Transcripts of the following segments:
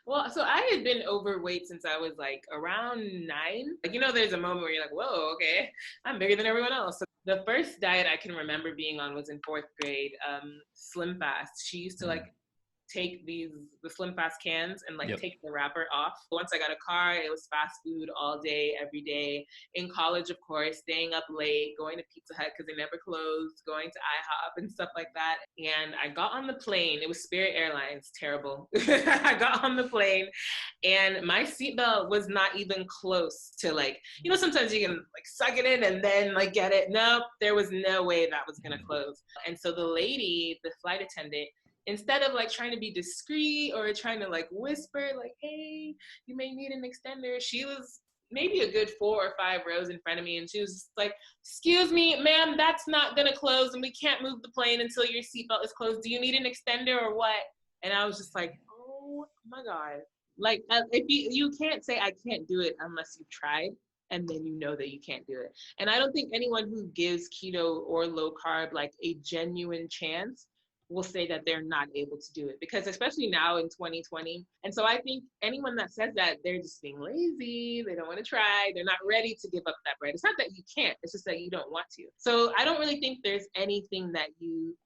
Well, so I had been overweight since I was like around 9. Like, there's a moment where you're like, whoa, okay, I'm bigger than everyone else. So the first diet I can remember being on was in 4th grade, Slim Fast. She used to like Mm. take the Slim Fast cans and like Yep. take the wrapper off. Once I got a car, it was fast food all day, every day. In college, of course, staying up late, going to Pizza Hut because they never closed, going to IHOP and stuff like that. And I got on the plane. It was Spirit Airlines, terrible. I got on the plane and my seatbelt was not even close to like, sometimes you can like suck it in and then like get it. Nope, there was no way that was gonna Mm. close. And so the lady, the flight attendant, instead of like trying to be discreet or trying to like whisper like, hey, you may need an extender, she was maybe a good 4 or 5 rows in front of me, and she was just like, excuse me, ma'am, that's not gonna close and we can't move the plane until your seatbelt is closed. Do you need an extender or what? And I was just like, oh my God. Like, if you can't say I can't do it unless you've tried, and then you know that you can't do it. And I don't think anyone who gives keto or low carb like a genuine chance will say that they're not able to do it, because especially now in 2020. And so I think anyone that says that, they're just being lazy, they don't want to try, they're not ready to give up that bread. It's not that you can't, it's just that you don't want to. So I don't really think there's anything that you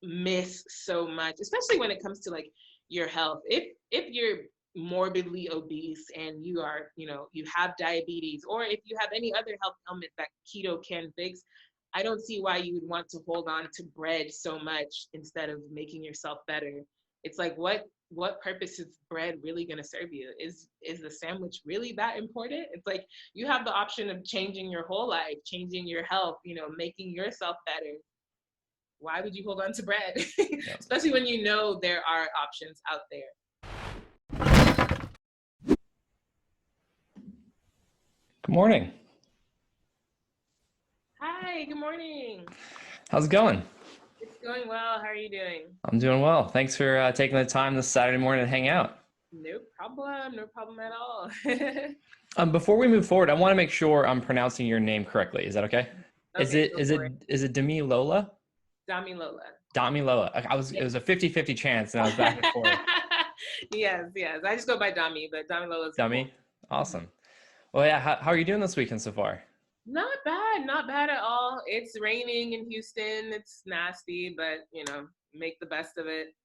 miss so much, especially when it comes to like your health. If you're morbidly obese and you are, you have diabetes, or if you have any other health ailment that keto can fix, I don't see why you would want to hold on to bread so much instead of making yourself better. It's like, what purpose is bread really going to serve you? Is the sandwich really that important? It's like you have the option of changing your whole life, changing your health, making yourself better. Why would you hold on to bread? Yep. Especially when you know there are options out there. Good morning. Hi, good morning. How's it going? It's going well. How are you doing? I'm doing well. Thanks for taking the time this Saturday morning to hang out. No problem. No problem at all. Before we move forward, I want to make sure I'm pronouncing your name correctly. Is that okay? Is Okay, it go is for it it. is it Damilola? Damilola. Damilola. It Yes. was a 50-50 chance, and I was back and forth. Yes, yes. I just go by Dami, but Damilola is cool. Dummy. Awesome. Well, yeah. How are you doing this weekend so far? Not bad, not bad at all. It's raining in Houston. It's nasty, but make the best of it.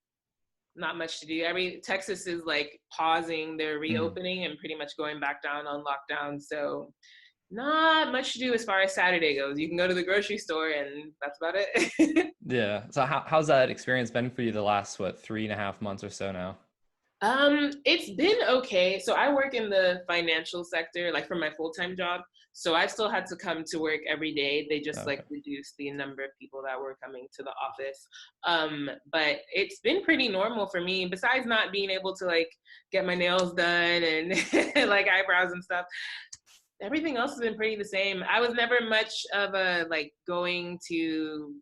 Not much to do. Every Texas is like pausing their Mm. reopening and pretty much going back down on lockdown. So not much to do as far as Saturday goes. You can go to the grocery store and that's about it. Yeah. So how's that experience been for you the last, what, 3.5 months or so now? It's been okay. So I work in the financial sector, like for my full-time job. So I still had to come to work every day. They just like Okay. reduced the number of people that were coming to the office. But it's been pretty normal for me, besides not being able to like get my nails done and like eyebrows and stuff. Everything else has been pretty the same. I was never much of a like going to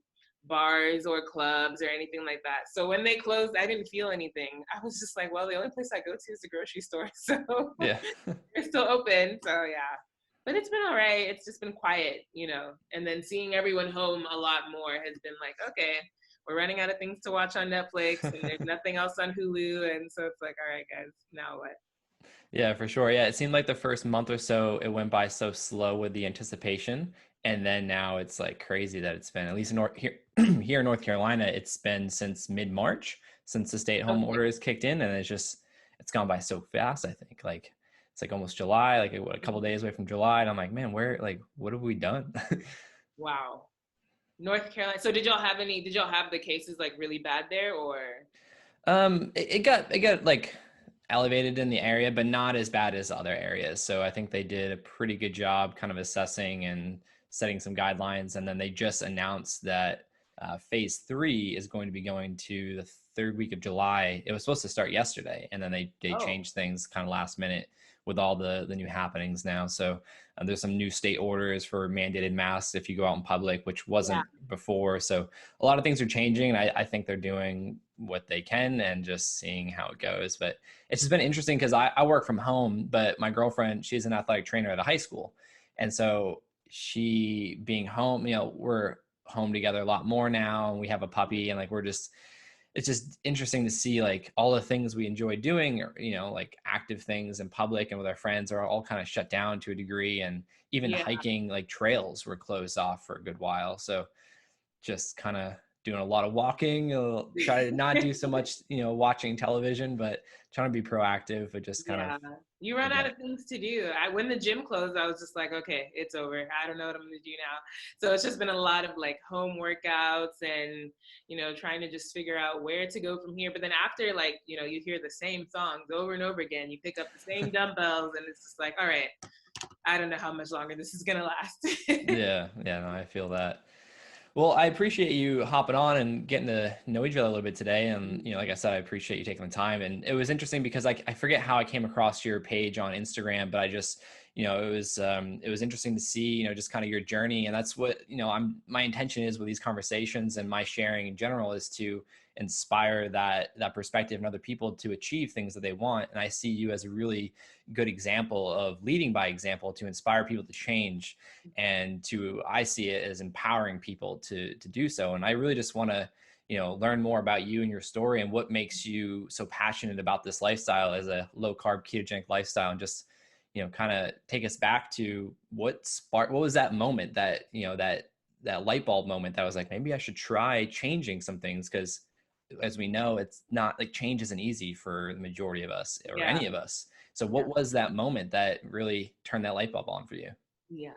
bars or clubs or anything like that. So when they closed, I didn't feel anything. I was just like, well, the only place I go to is the grocery store. So Yeah. they're still open. So yeah. But it's been all right. It's just been quiet, And then seeing everyone home a lot more has been like, okay, we're running out of things to watch on Netflix and there's nothing else on Hulu. And so it's like, all right, guys, now what? Yeah, for sure. Yeah, it seemed like the first month or so it went by so slow with the anticipation, and then now it's like crazy that it's been, at least in here here in North Carolina, it's been since mid-March since the stay-at-home Okay. order has kicked in, and it's gone by so fast. I think like it's like almost July, like what, a couple days away from July, and I'm like, man, where like what have we done? Wow. North Carolina. So did y'all have the cases like really bad there or? It got like elevated in the area, but not as bad as other areas. So I think they did a pretty good job kind of assessing and setting some guidelines. And then they just announced that phase 3 is going to be going to the third week of July. It was supposed to start yesterday, and then they Oh, changed things kind of last minute with all the new happenings now. So there's some new state orders for mandated masks if you go out in public, which yeah. wasn't before. So a lot of things are changing, and I think they're doing what they can and just seeing how it goes. But it's just been interesting because I work from home, but my girlfriend, she's an athletic trainer at a high school. And so she being home, we're home together a lot more now, and we have a puppy, and like we're just it's just interesting to see like all the things we enjoy doing, or, like active things in public and with our friends are all kind of shut down to a degree. And even Yeah. hiking, like trails were closed off for a good while. So just kind of doing a lot of walking, try to not do so much, watching television, but trying to be proactive, but just kind of, Yeah, you run out again, of things to do. When the gym closed, I was just like, okay, it's over. I don't know what I'm gonna do now. So it's just been a lot of like home workouts and trying to just figure out where to go from here. But then after like you hear the same songs over and over again, you pick up the same dumbbells, and it's just like, all right, I don't know how much longer this is gonna last. yeah, no, I feel that. Well, I appreciate you hopping on and getting to know each other a little bit today. And, like I said, I appreciate you taking the time. And it was interesting because I forget how I came across your page on Instagram, but I just, it was interesting to see, just kind of your journey. And that's what, my intention is with these conversations and my sharing in general is to inspire that perspective in other people to achieve things that they want. And I see you as a really good example of leading by example to inspire people to change, and I see it as empowering people to do so. And I really just want to learn more about you and your story and what makes you so passionate about this lifestyle as a low carb ketogenic lifestyle, and just kind of take us back to what was that moment, that that light bulb moment that was like, maybe I should try changing some things, because as we know, it's not like, change isn't easy for the majority of us or Yeah. any of us. So Yeah. what was that moment that really turned that light bulb on for you? Yeah.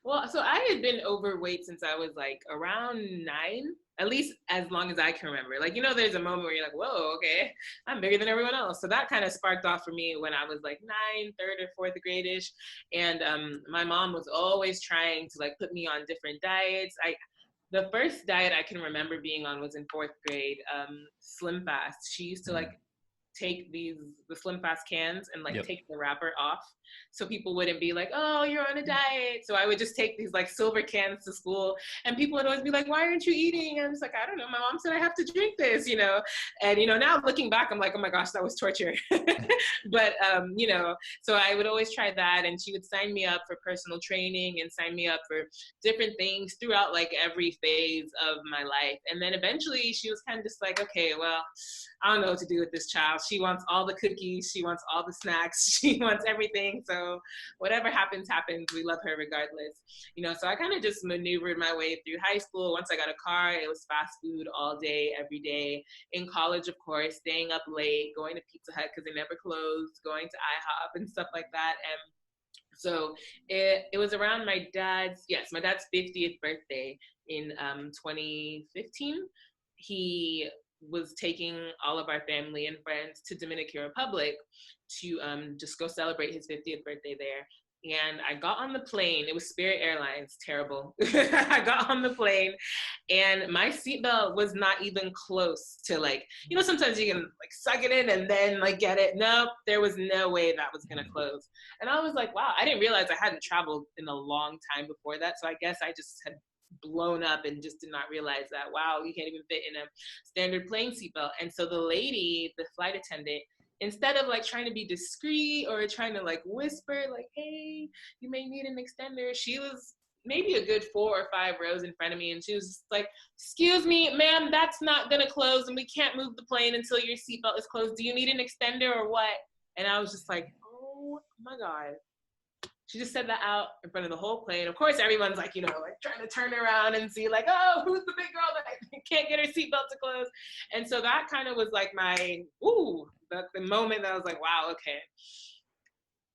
Well, so I had been overweight since I was like around 9, at least as long as I can remember. Like, there's a moment where you're like, whoa, okay, I'm bigger than everyone else. So that kind of sparked off for me when I was like 9, third or fourth grade-ish. And my mom was always trying to like put me on different diets. The first diet I can remember being on was in fourth grade, Slim Fast. She used to like take the Slim Fast cans and like Yep. take the wrapper off so people wouldn't be like, oh, you're on a diet. So I would just take these like silver cans to school, and people would always be like, why aren't you eating? And I'm just like, I don't know, my mom said I have to drink this, and now looking back, I'm like, oh my gosh, that was torture. But so I would always try that, and she would sign me up for personal training and sign me up for different things throughout like every phase of my life. And then eventually she was kind of just like, okay, well, I don't know what to do with this child. She wants all the cookies. She wants all the snacks. She wants everything. So whatever happens, happens. We love her regardless. So I kind of just maneuvered my way through high school. Once I got a car, it was fast food all day, every day. In college, of course, staying up late, going to Pizza Hut because they never closed, going to IHOP and stuff like that. And so it was around my dad's 50th birthday in 2015. He was taking all of our family and friends to Dominican Republic to just go celebrate his 50th birthday there. And I got on the plane. It was Spirit Airlines, terrible. I got on the plane and my seatbelt was not even close to like, sometimes you can like suck it in and then like get it. Nope, there was no way that was gonna close. And I was like, wow, I didn't realize I hadn't traveled in a long time before that. So I guess I just had blown up and just did not realize that, wow, you can't even fit in a standard plane seatbelt. And so the flight attendant, instead of like trying to be discreet or trying to like whisper like, hey, you may need an extender, she was maybe a good 4 or 5 rows in front of me, and she was just like, excuse me, ma'am, that's not gonna close and we can't move the plane until your seatbelt is closed. Do you need an extender or what? And I was just like, oh my God. She just said that out in front of the whole plane. Of course, everyone's like, like trying to turn around and see like, oh, who's the big girl that can't get her seatbelt to close? And so that kind of was like the moment that I was like, wow, okay,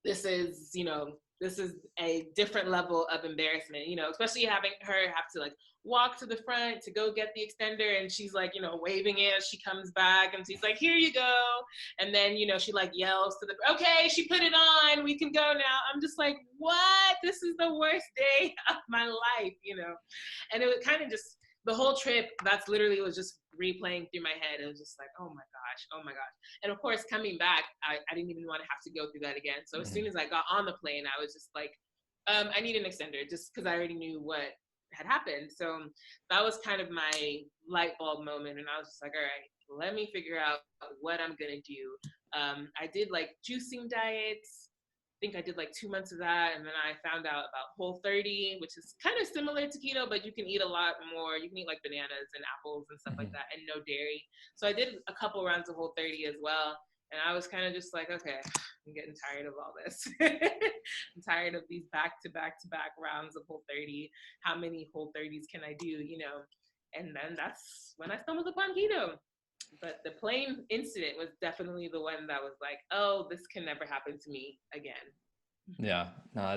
this is a different level of embarrassment, especially having her have to like walk to the front to go get the extender, and she's like, waving it as she comes back, and she's like, here you go. And then, she like yells to okay, she put it on, we can go now. I'm just like, what? This is the worst day of my life, And it was kind of just, the whole trip, that's literally was just replaying through my head. It was just like, oh my gosh. And of course, coming back, I didn't even want to have to go through that again. So as soon as I got on the plane, I was just like, I need an extender, just because I already knew what had happened. So that was kind of my light bulb moment. And I was just like, all right, let me figure out what I'm going to do. I did like juicing diets. think I did like 2 months of that. And then I found out about Whole30, which is kind of similar to keto, but you can eat a lot more. You can eat like bananas and apples and stuff like that, and no dairy. So I did a couple rounds of Whole30 as well. And I was kind of just like, okay, I'm getting tired of all this. I'm tired of these back to back to back rounds of Whole30. How many Whole30s can I do, you know? And then that's when I stumbled upon keto. But the plane incident was definitely the one that was like, oh, this can never happen to me again. Yeah, no,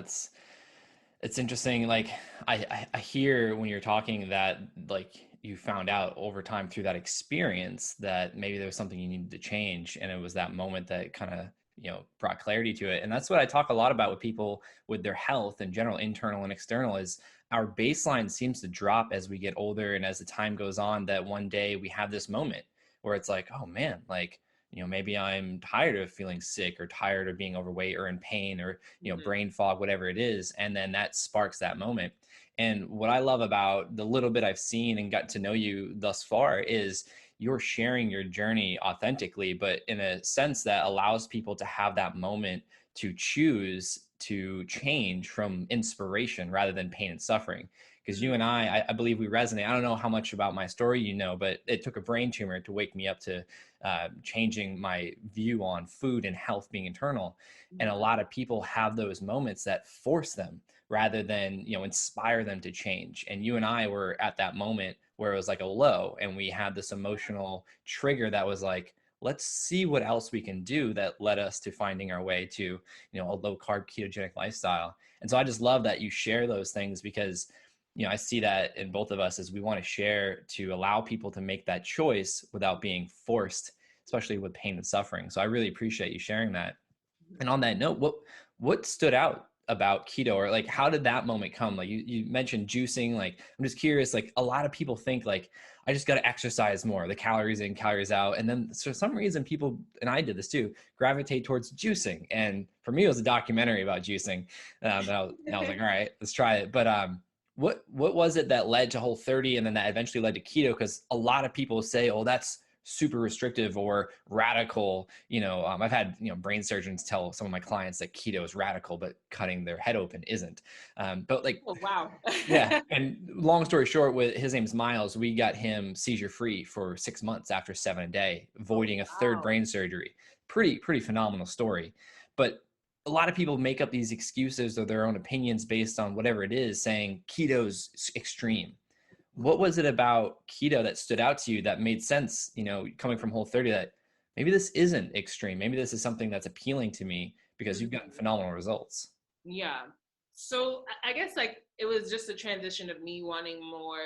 it's interesting. Like I hear when you're talking that like you found out over time through that experience that maybe there was something you needed to change, and it was that moment that kind of, you know, brought clarity to it. And that's what I talk a lot about with people with their health in general, internal and external, is our baseline seems to drop as we get older and as the time goes on, that one day we have this moment where it's like, oh man, like, you know, maybe I'm tired of feeling sick or tired of being overweight or in pain or, you know, brain fog, whatever it is. And then that sparks that moment. And what I love about the little bit I've seen and got to know you thus far is you're sharing your journey authentically, but in a sense that allows people to have that moment to choose to change from inspiration rather than pain and suffering. Because you and I believe we resonate. I don't know how much about my story you know, but it took a brain tumor to wake me up to changing my view on food and health being internal. And a lot of people have those moments that force them rather than, you know, inspire them to change. And you and I were at that moment where it was like a low, and we had this emotional trigger that was like, let's see what else we can do, that led us to finding our way to, you know, a low carb ketogenic lifestyle. And so I just love that you share those things, because, you know, I see that in both of us, as we want to share to allow people to make that choice without being forced, especially with pain and suffering. So I really appreciate you sharing that. And on that note, what stood out about keto, or like how did that moment come? Like you mentioned juicing. Like I'm just curious, like a lot of people think like, I just got to exercise more, the calories in, calories out. And then for some reason people, and I did this too, gravitate towards juicing. And for me, it was a documentary about juicing. And I was like, all right, let's try it. But what was it that led to Whole30 and then that eventually led to keto? Because a lot of people say, oh, that's super restrictive or radical. You know, I've had, you know, brain surgeons tell some of my clients that keto is radical, but cutting their head open isn't. But like, Oh, wow. yeah. And long story short, with his name's Miles, we got him seizure free for 6 months after 7 a day, avoiding a third brain surgery. Pretty phenomenal story. But a lot of people make up these excuses or their own opinions based on whatever it is, saying keto's extreme. What was it about keto that stood out to you that made sense, you know, coming from Whole30, that maybe this isn't extreme, maybe this is something that's appealing to me, because you've gotten phenomenal results? Yeah. So I guess like it was just a transition of me wanting more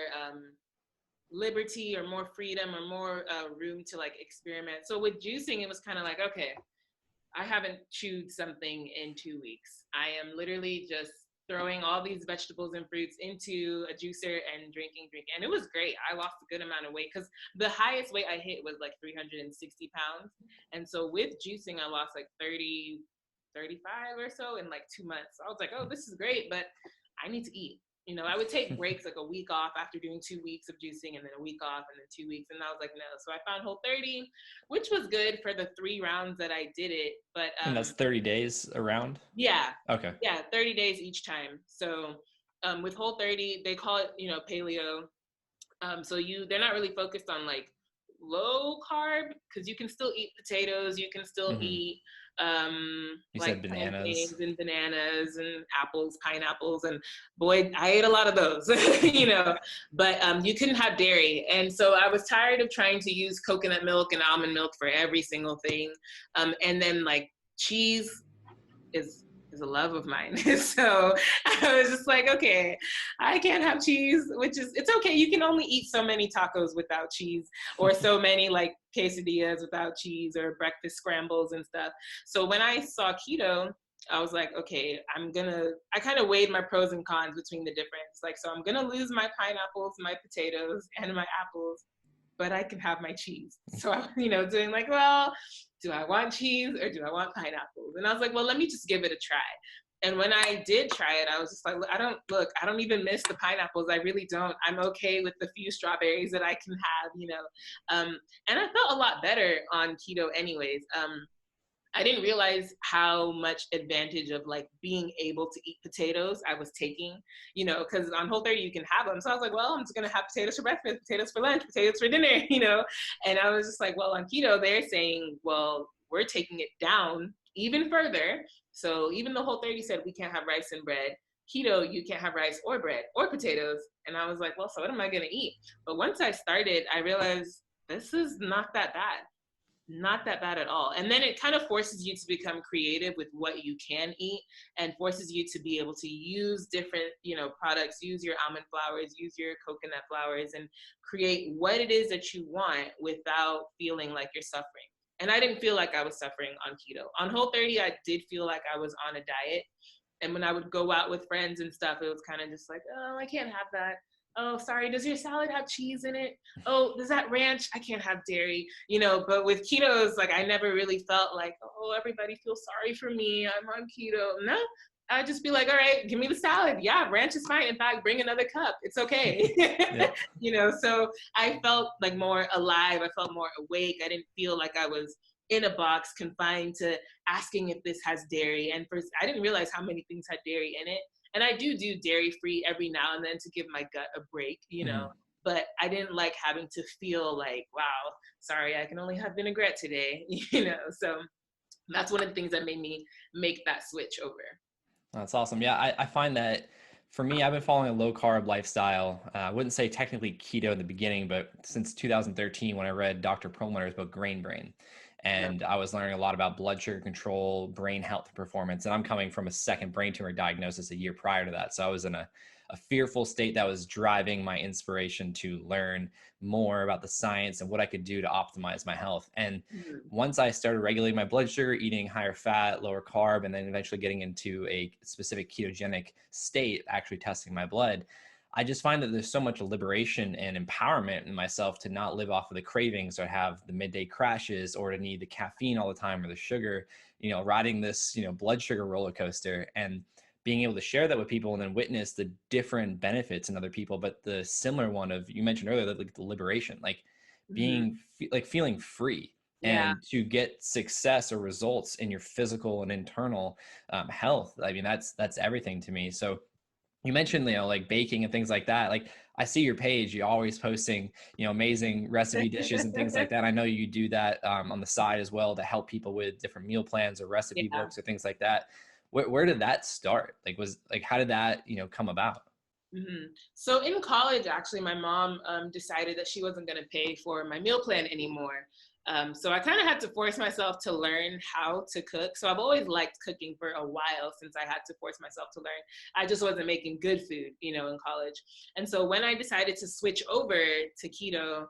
liberty or more freedom or more room to like experiment. So with juicing, it was kind of like, okay, I haven't chewed something in 2 weeks. I am literally just throwing all these vegetables and fruits into a juicer and drinking. And it was great. I lost a good amount of weight, because the highest weight I hit was like 360 pounds. And so with juicing, I lost like 30, 35 or so in like 2 months. I was like, oh, this is great, but I need to eat. You know, I would take breaks like a week off after doing 2 weeks of juicing, and then a week off and then 2 weeks. And I was like, no. So I found Whole30, which was good for the 3 rounds that I did it. But And that's 30 days around? yeah, Okay. yeah, 30 days each time. So with Whole30, they call it, you know, paleo. So they're not really focused on like low carb, because you can still eat potatoes, you can still eat You like said bananas. plantains and bananas and apples, pineapples, and boy, I ate a lot of those, you know. But you couldn't have dairy, and so I was tired of trying to use coconut milk and almond milk for every single thing, and then like cheese is a love of mine. So I was just like, okay, I can't have cheese, which is, it's okay. You can only eat so many tacos without cheese, or so many like quesadillas without cheese, or breakfast scrambles and stuff. So when I saw keto, I was like, okay, I kind of weighed my pros and cons between the difference. Like, so I'm going to lose my pineapples, my potatoes, and my apples, but I can have my cheese. So I'm, you know, doing like, well, do I want cheese or do I want pineapples? And I was like, well, let me just give it a try. And when I did try it, I was just like, I don't even miss the pineapples. I really don't. I'm okay with the few strawberries that I can have, you know. And I felt a lot better on keto anyways. I didn't realize how much advantage of like being able to eat potatoes I was taking, because on Whole30 you can have them. So I was like, well, I'm just gonna have potatoes for breakfast, potatoes for lunch, potatoes for dinner, And I was just like, well, on keto, they're saying, well, we're taking it down even further. So even though Whole30 said we can't have rice and bread, keto, you can't have rice or bread or potatoes. And I was like, well, so what am I gonna eat? But once I started, I realized this is not that bad. Not that bad at all. And then it kind of forces you to become creative with what you can eat, and forces you to be able to use different, products, use your almond flours, use your coconut flours, and create what it is that you want without feeling like you're suffering. And I didn't feel like I was suffering on keto. On Whole30, I did feel like I was on a diet. And when I would go out with friends and stuff, it was kind of just like, oh, I can't have that. Oh, sorry, does your salad have cheese in it? Oh, does that ranch? I can't have dairy, but with ketos, like I never really felt like, oh, everybody feels sorry for me, I'm on keto. No, I'd just be like, all right, give me the salad. Yeah, ranch is fine. In fact, bring another cup. It's okay. So I felt like more alive. I felt more awake. I didn't feel like I was in a box confined to asking if this has dairy. And first, I didn't realize how many things had dairy in it. And I do dairy free every now and then to give my gut a break, but I didn't like having to feel like, wow, sorry, I can only have vinaigrette today, So that's one of the things that made me make that switch over. That's awesome. Yeah, I find that for me, I've been following a low carb lifestyle. I wouldn't say technically keto in the beginning, but since 2013, when I read Dr. Perlmutter's book, Grain Brain, and I was learning a lot about blood sugar control, brain health and performance. And I'm coming from a second brain tumor diagnosis a year prior to that. So I was in a fearful state that was driving my inspiration to learn more about the science and what I could do to optimize my health. And once I started regulating my blood sugar, eating higher fat, lower carb, and then eventually getting into a specific ketogenic state, actually testing my blood, I just find that there's so much liberation and empowerment in myself to not live off of the cravings or have the midday crashes or to need the caffeine all the time or the sugar, riding this, blood sugar roller coaster, and being able to share that with people and then witness the different benefits in other people. But the similar one of, you mentioned earlier, like the liberation, like being like feeling free. Yeah. And to get success or results in your physical and internal health. I mean, that's everything to me. So you mentioned, like baking and things like that. Like I see your page, you're always posting, amazing recipe dishes and things like that. I know you do that on the side as well to help people with different meal plans or recipe books or things like that. Where did that start? How did that, come about? So in college, actually, my mom decided that she wasn't going to pay for my meal plan anymore. So I kind of had to force myself to learn how to cook. So I've always liked cooking for a while since I had to force myself to learn. I just wasn't making good food, in college. And so when I decided to switch over to keto,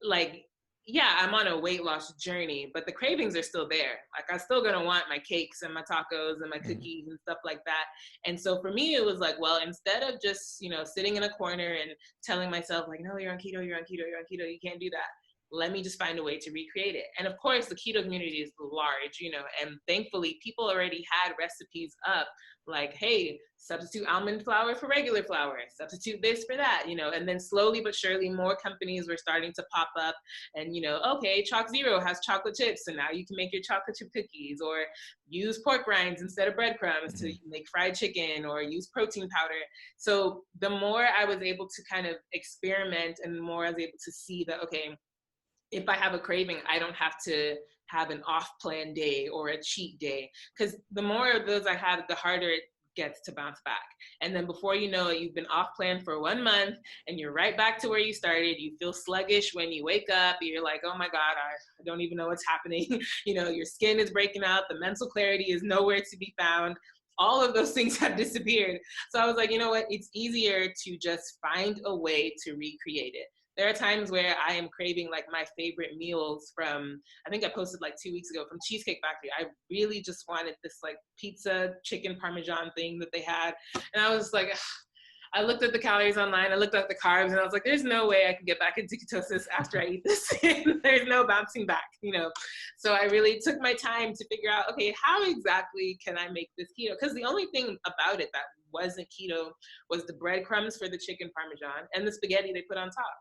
like, yeah, I'm on a weight loss journey, but the cravings are still there. Like I'm still gonna want my cakes and my tacos and my cookies and stuff like that. And so for me, it was like, well, instead of just, sitting in a corner and telling myself like, no, you're on keto, you're on keto, you're on keto, you can't do that. Let me just find a way to recreate it. And of course, the keto community is large, and thankfully people already had recipes up like, hey, substitute almond flour for regular flour, substitute this for that, and then slowly but surely more companies were starting to pop up and, okay, Chalk Zero has chocolate chips, so now you can make your chocolate chip cookies, or use pork rinds instead of breadcrumbs to make fried chicken, or use protein powder. So the more I was able to kind of experiment and the more I was able to see that, okay, if I have a craving, I don't have to have an off-plan day or a cheat day, because the more of those I have, the harder it gets to bounce back. And then before you know it, you've been off plan for 1 month and you're right back to where you started. You feel sluggish when you wake up. You're like, oh my God, I don't even know what's happening. Your skin is breaking out. The mental clarity is nowhere to be found. All of those things have disappeared. So I was like, you know what? It's easier to just find a way to recreate it. There are times where I am craving like my favorite meals from, I think I posted like 2 weeks ago, from Cheesecake Factory. I really just wanted this like pizza chicken parmesan thing that they had. And I was like, ugh. I looked at the calories online, I looked at the carbs, and I was like, there's no way I can get back into ketosis after I eat this. There's no bouncing back, So I really took my time to figure out, okay, how exactly can I make this keto? Because the only thing about it that wasn't keto was the breadcrumbs for the chicken parmesan and the spaghetti they put on top.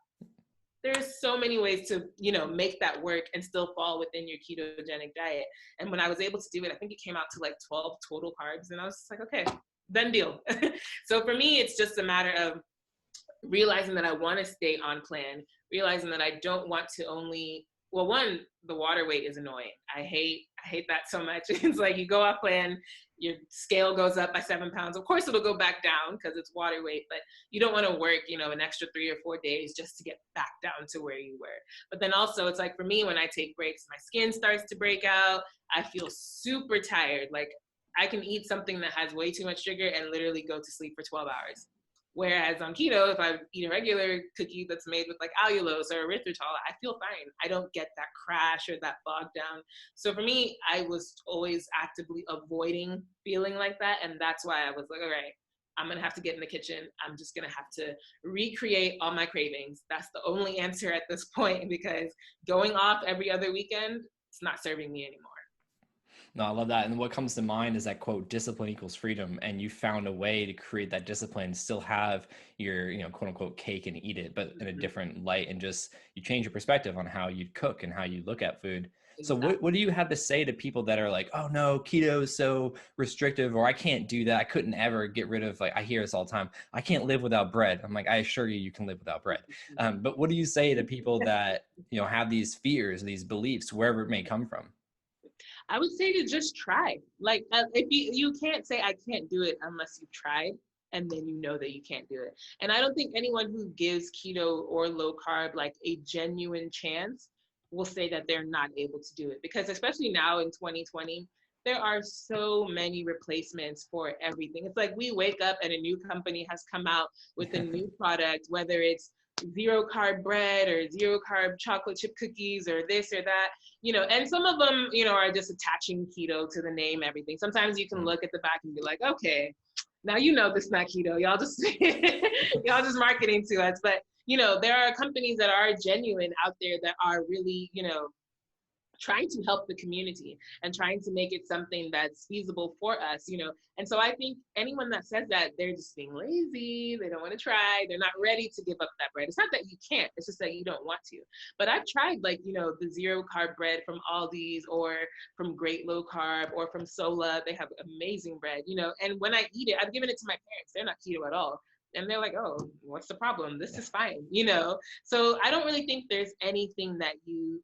there's so many ways to, make that work and still fall within your ketogenic diet. And when I was able to do it, I think it came out to like 12 total carbs. And I was just like, okay, done deal. So for me, it's just a matter of realizing that I want to stay on plan, realizing that I don't want to only, well, one, the water weight is annoying. I hate that so much. It's like you go off plan, your scale goes up by 7 pounds. Of course, it'll go back down because it's water weight, but you don't want to work, an extra 3 or 4 days just to get back down to where you were. But then also, it's like for me, when I take breaks, my skin starts to break out. I feel super tired. Like I can eat something that has way too much sugar and literally go to sleep for 12 hours. Whereas on keto, if I eat a regular cookie that's made with like allulose or erythritol, I feel fine. I don't get that crash or that bog down. So for me, I was always actively avoiding feeling like that. And that's why I was like, all right, I'm going to have to get in the kitchen. I'm just going to have to recreate all my cravings. That's the only answer at this point, because going off every other weekend, it's not serving me anymore. No, I love that. And what comes to mind is that quote, discipline equals freedom. And you found a way to create that discipline, still have your, quote unquote cake and eat it, but in a different light, and just, you change your perspective on how you cook and how you look at food. So what do you have to say to people that are like, oh no, keto is so restrictive, or I can't do that. I couldn't ever get rid of, like, I hear this all the time. I can't live without bread. I'm like, I assure you, you can live without bread. But what do you say to people that, have these fears, these beliefs, wherever it may come from? I would say to just try. Like if you can't say I can't do it unless you've tried, and then you know that you can't do it. And I don't think anyone who gives keto or low carb like a genuine chance will say that they're not able to do it, because especially now in 2020, there are so many replacements for everything. It's like we wake up and a new company has come out with a new product, whether it's zero carb bread or zero carb chocolate chip cookies or this or that, and some of them, are just attaching keto to the name, everything. Sometimes you can look at the back and be like, okay, now this is not keto. Y'all just y'all just marketing to us. But there are companies that are genuine out there that are really, trying to help the community and trying to make it something that's feasible for us, And so I think anyone that says that, they're just being lazy, they don't want to try, they're not ready to give up that bread. It's not that you can't, it's just that you don't want to. But I've tried the zero carb bread from Aldi's or from Great Low Carb or from Sola. They have amazing bread, and when I eat it, I've given it to my parents. They're not keto at all. And they're like, oh, what's the problem? This is fine, So I don't really think there's anything that you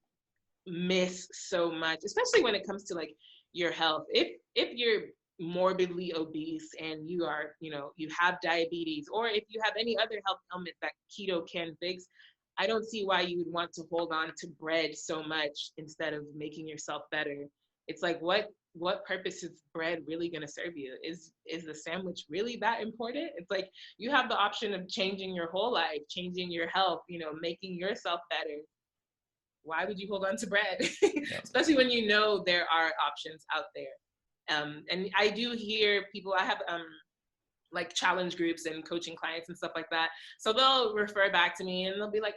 miss so much, especially when it comes to like your health. If you're morbidly obese and you are, you have diabetes, or if you have any other health ailment that keto can fix, I don't see why you would want to hold on to bread so much instead of making yourself better. It's like, what purpose is bread really going to serve you? Is the sandwich really that important? It's like you have the option of changing your whole life, changing your health, making yourself better. Why would you hold on to bread? Yeah. Especially when there are options out there. And I do hear people, I have like challenge groups and coaching clients and stuff like that. So they'll refer back to me and they'll be like,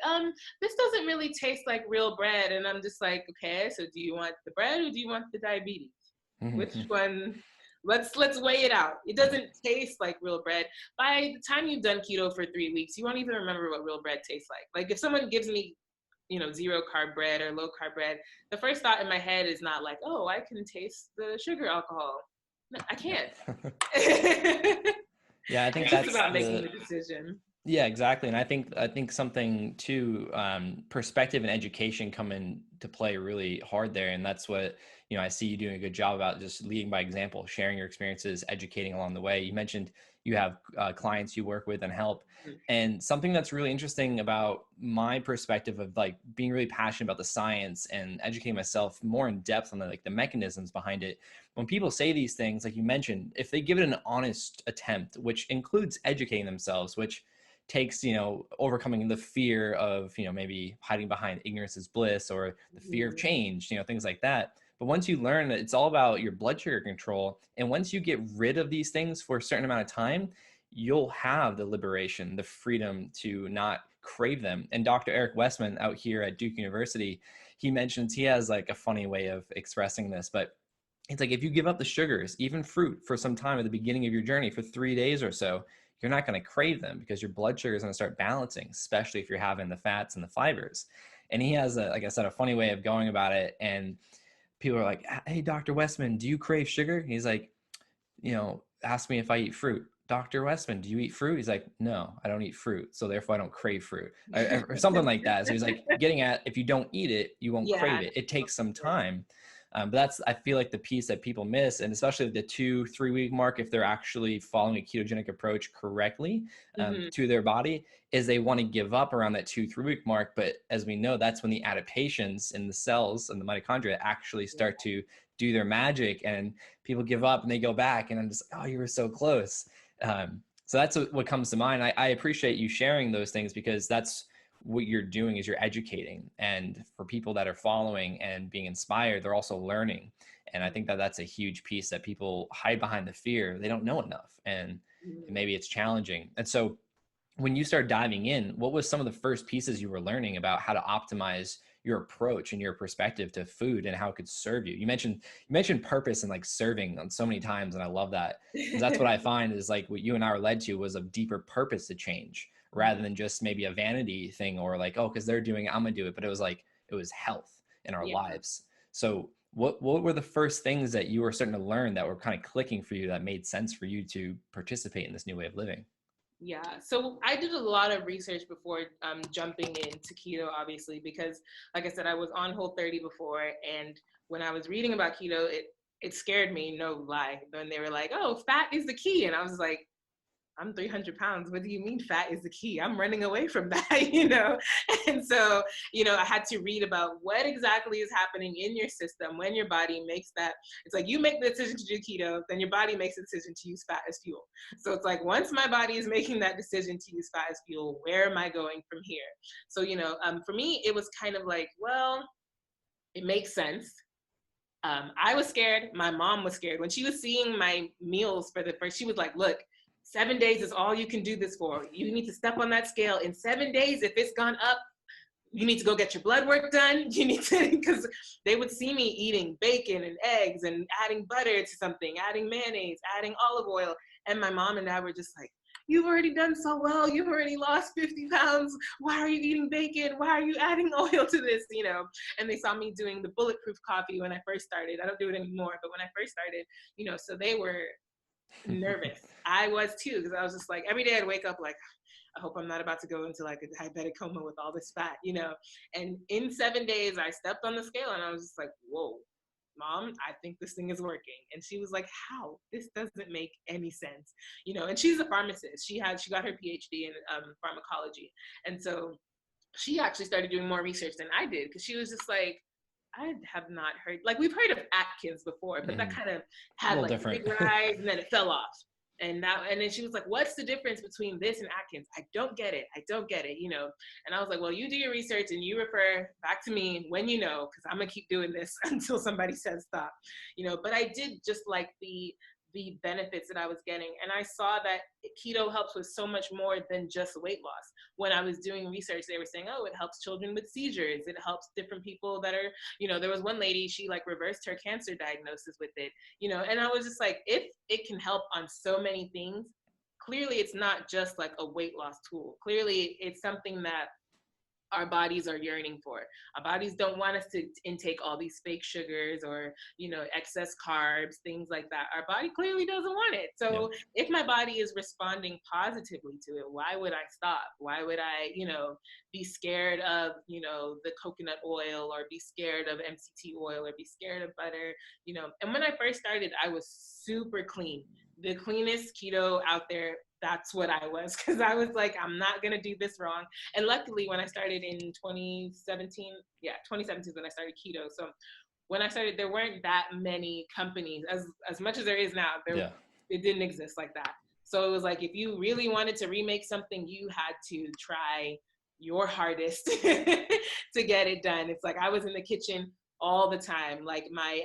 this doesn't really taste like real bread. And I'm just like, okay, so do you want the bread or do you want the diabetes? Which one? Let's weigh it out. It doesn't taste like real bread. By the time you've done keto for 3 weeks, you won't even remember what real bread tastes like. Like if someone gives me zero carb bread or low carb bread, the first thought in my head is not like, oh, I can taste the sugar alcohol. No, I can't. Yeah, I think it's that's just about making the decision. Yeah, exactly. And I think something too, perspective and education come into play really hard there. And that's what, I see you doing a good job about, just leading by example, sharing your experiences, educating along the way. You mentioned you have clients you work with and help. And something that's really interesting about my perspective of like being really passionate about the science and educating myself more in depth on the mechanisms behind it. When people say these things, like you mentioned, if they give it an honest attempt, which includes educating themselves, which takes, overcoming the fear of, maybe hiding behind ignorance is bliss, or the fear of change, things like that. But once you learn that it's all about your blood sugar control, and once you get rid of these things for a certain amount of time, you'll have the liberation, the freedom to not crave them. And Dr. Eric Westman out here at Duke University, he mentions, he has like a funny way of expressing this, but it's like if you give up the sugars, even fruit, for some time at the beginning of your journey for 3 days or so, you're not going to crave them because your blood sugar is going to start balancing, especially if you're having the fats and the fibers. And he has, like I said, a funny way of going about it. And people are like, hey, Dr. Westman, do you crave sugar? He's like, ask me if I eat fruit. Dr. Westman, do you eat fruit? He's like, no, I don't eat fruit. So therefore I don't crave fruit, or something like that. So he's like getting at, if you don't eat it, you won't crave it. It takes some time. But that's, I feel like, the piece that people miss, and especially the 2-3 week mark, if they're actually following a ketogenic approach correctly to their body, is they want to give up around that 2-3 week mark. But as we know, that's when the adaptations in the cells and the mitochondria actually start to do their magic, and people give up and they go back, and I'm just like, oh, you were so close. So that's what comes to mind. I appreciate you sharing those things, because that's what you're doing, is you're educating. And for people that are following and being inspired, they're also learning. And I think that that's a huge piece that people hide behind the fear. They don't know enough, and maybe it's challenging. And so when you start diving in, what was some of the first pieces you were learning about how to optimize your approach and your perspective to food and how it could serve you? You mentioned purpose and like serving on so many times. And I love that, because that's what I find is like what you and I were led to was a deeper purpose to change, rather than just maybe a vanity thing, or like, oh, because they're doing it, I'm gonna do it. But it was health in our lives. So what were the first things that you were starting to learn that were kind of clicking for you, that made sense for you to participate in this new way of living? Yeah, so I did a lot of research before jumping into keto, obviously, because like I said, I was on Whole30 before, and when I was reading about keto, it scared me, no lie. When they were like, oh, fat is the key. And I was like, I'm 300 pounds. What do you mean fat is the key? I'm running away from that, And so, I had to read about what exactly is happening in your system when your body makes that. It's like you make the decision to do keto, then your body makes the decision to use fat as fuel. So it's like, once my body is making that decision to use fat as fuel, where am I going from here? So, for me, it was kind of like, well, it makes sense. I was scared. My mom was scared. When she was seeing my meals for the first, she was like, look, 7 days is all you can do this for. You need to step on that scale in 7 days. If it's gone up, you need to go get your blood work done. You need to, because they would see me eating bacon and eggs and adding butter to something, adding mayonnaise, adding olive oil. And my mom and dad were just like, you've already done so well. You've already lost 50 pounds. Why are you eating bacon? Why are you adding oil to this? And they saw me doing the bulletproof coffee when I first started. I don't do it anymore, but when I first started, so they were nervous. I was too, because I was just like, every day I'd wake up like, I hope I'm not about to go into like a diabetic coma with all this fat, And in 7 days, I stepped on the scale and I was just like, whoa, Mom, I think this thing is working. And she was like, how? This doesn't make any sense, And she's a pharmacist. She got her PhD in pharmacology, and so she actually started doing more research than I did, because she was just like, I have not heard, like, we've heard of Atkins before, but that kind of had like different. a big rise and then it fell off. And then she was like, what's the difference between this and Atkins? I don't get it. And I was like, well, you do your research and you refer back to me when because I'm going to keep doing this until somebody says stop, But I did just like the benefits that I was getting. And I saw that keto helps with so much more than just weight loss. When I was doing research, they were saying, oh, it helps children with seizures. It helps different people that are, there was one lady, she like reversed her cancer diagnosis with it, and I was just like, if it can help on so many things, clearly it's not just like a weight loss tool. Clearly it's something that our bodies are yearning for. Our bodies don't want us to intake all these fake sugars or, excess carbs, things like that. Our body clearly doesn't want it. So if my body is responding positively to it, why would I stop? Why would I, be scared of, the coconut oil, or be scared of MCT oil, or be scared of butter, And when I first started, I was super clean. The cleanest keto out there. That's what I was, because I was like, I'm not going to do this wrong. And luckily, when I started in 2017 is when I started keto. So when I started, there weren't that many companies, as much as there is now. It didn't exist like that. So it was like, if you really wanted to remake something, you had to try your hardest to get it done. It's like I was in the kitchen all the time. Like my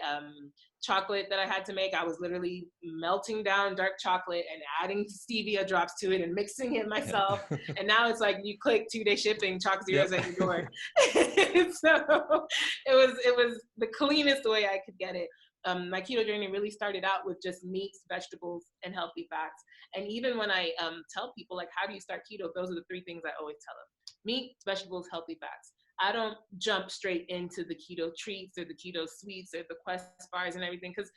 chocolate that I had to make, I was literally melting down dark chocolate and adding stevia drops to it and mixing it myself. And now it's like you click 2-day shipping, chalk zeros at your door. So it was the cleanest way I could get it. my keto journey really started out with just meats, vegetables, and healthy fats. And even when I tell people, like, how do you start keto? Those are the three things I always tell them: meat, vegetables, healthy fats. I don't jump straight into the keto treats or the keto sweets or the Quest bars and everything, because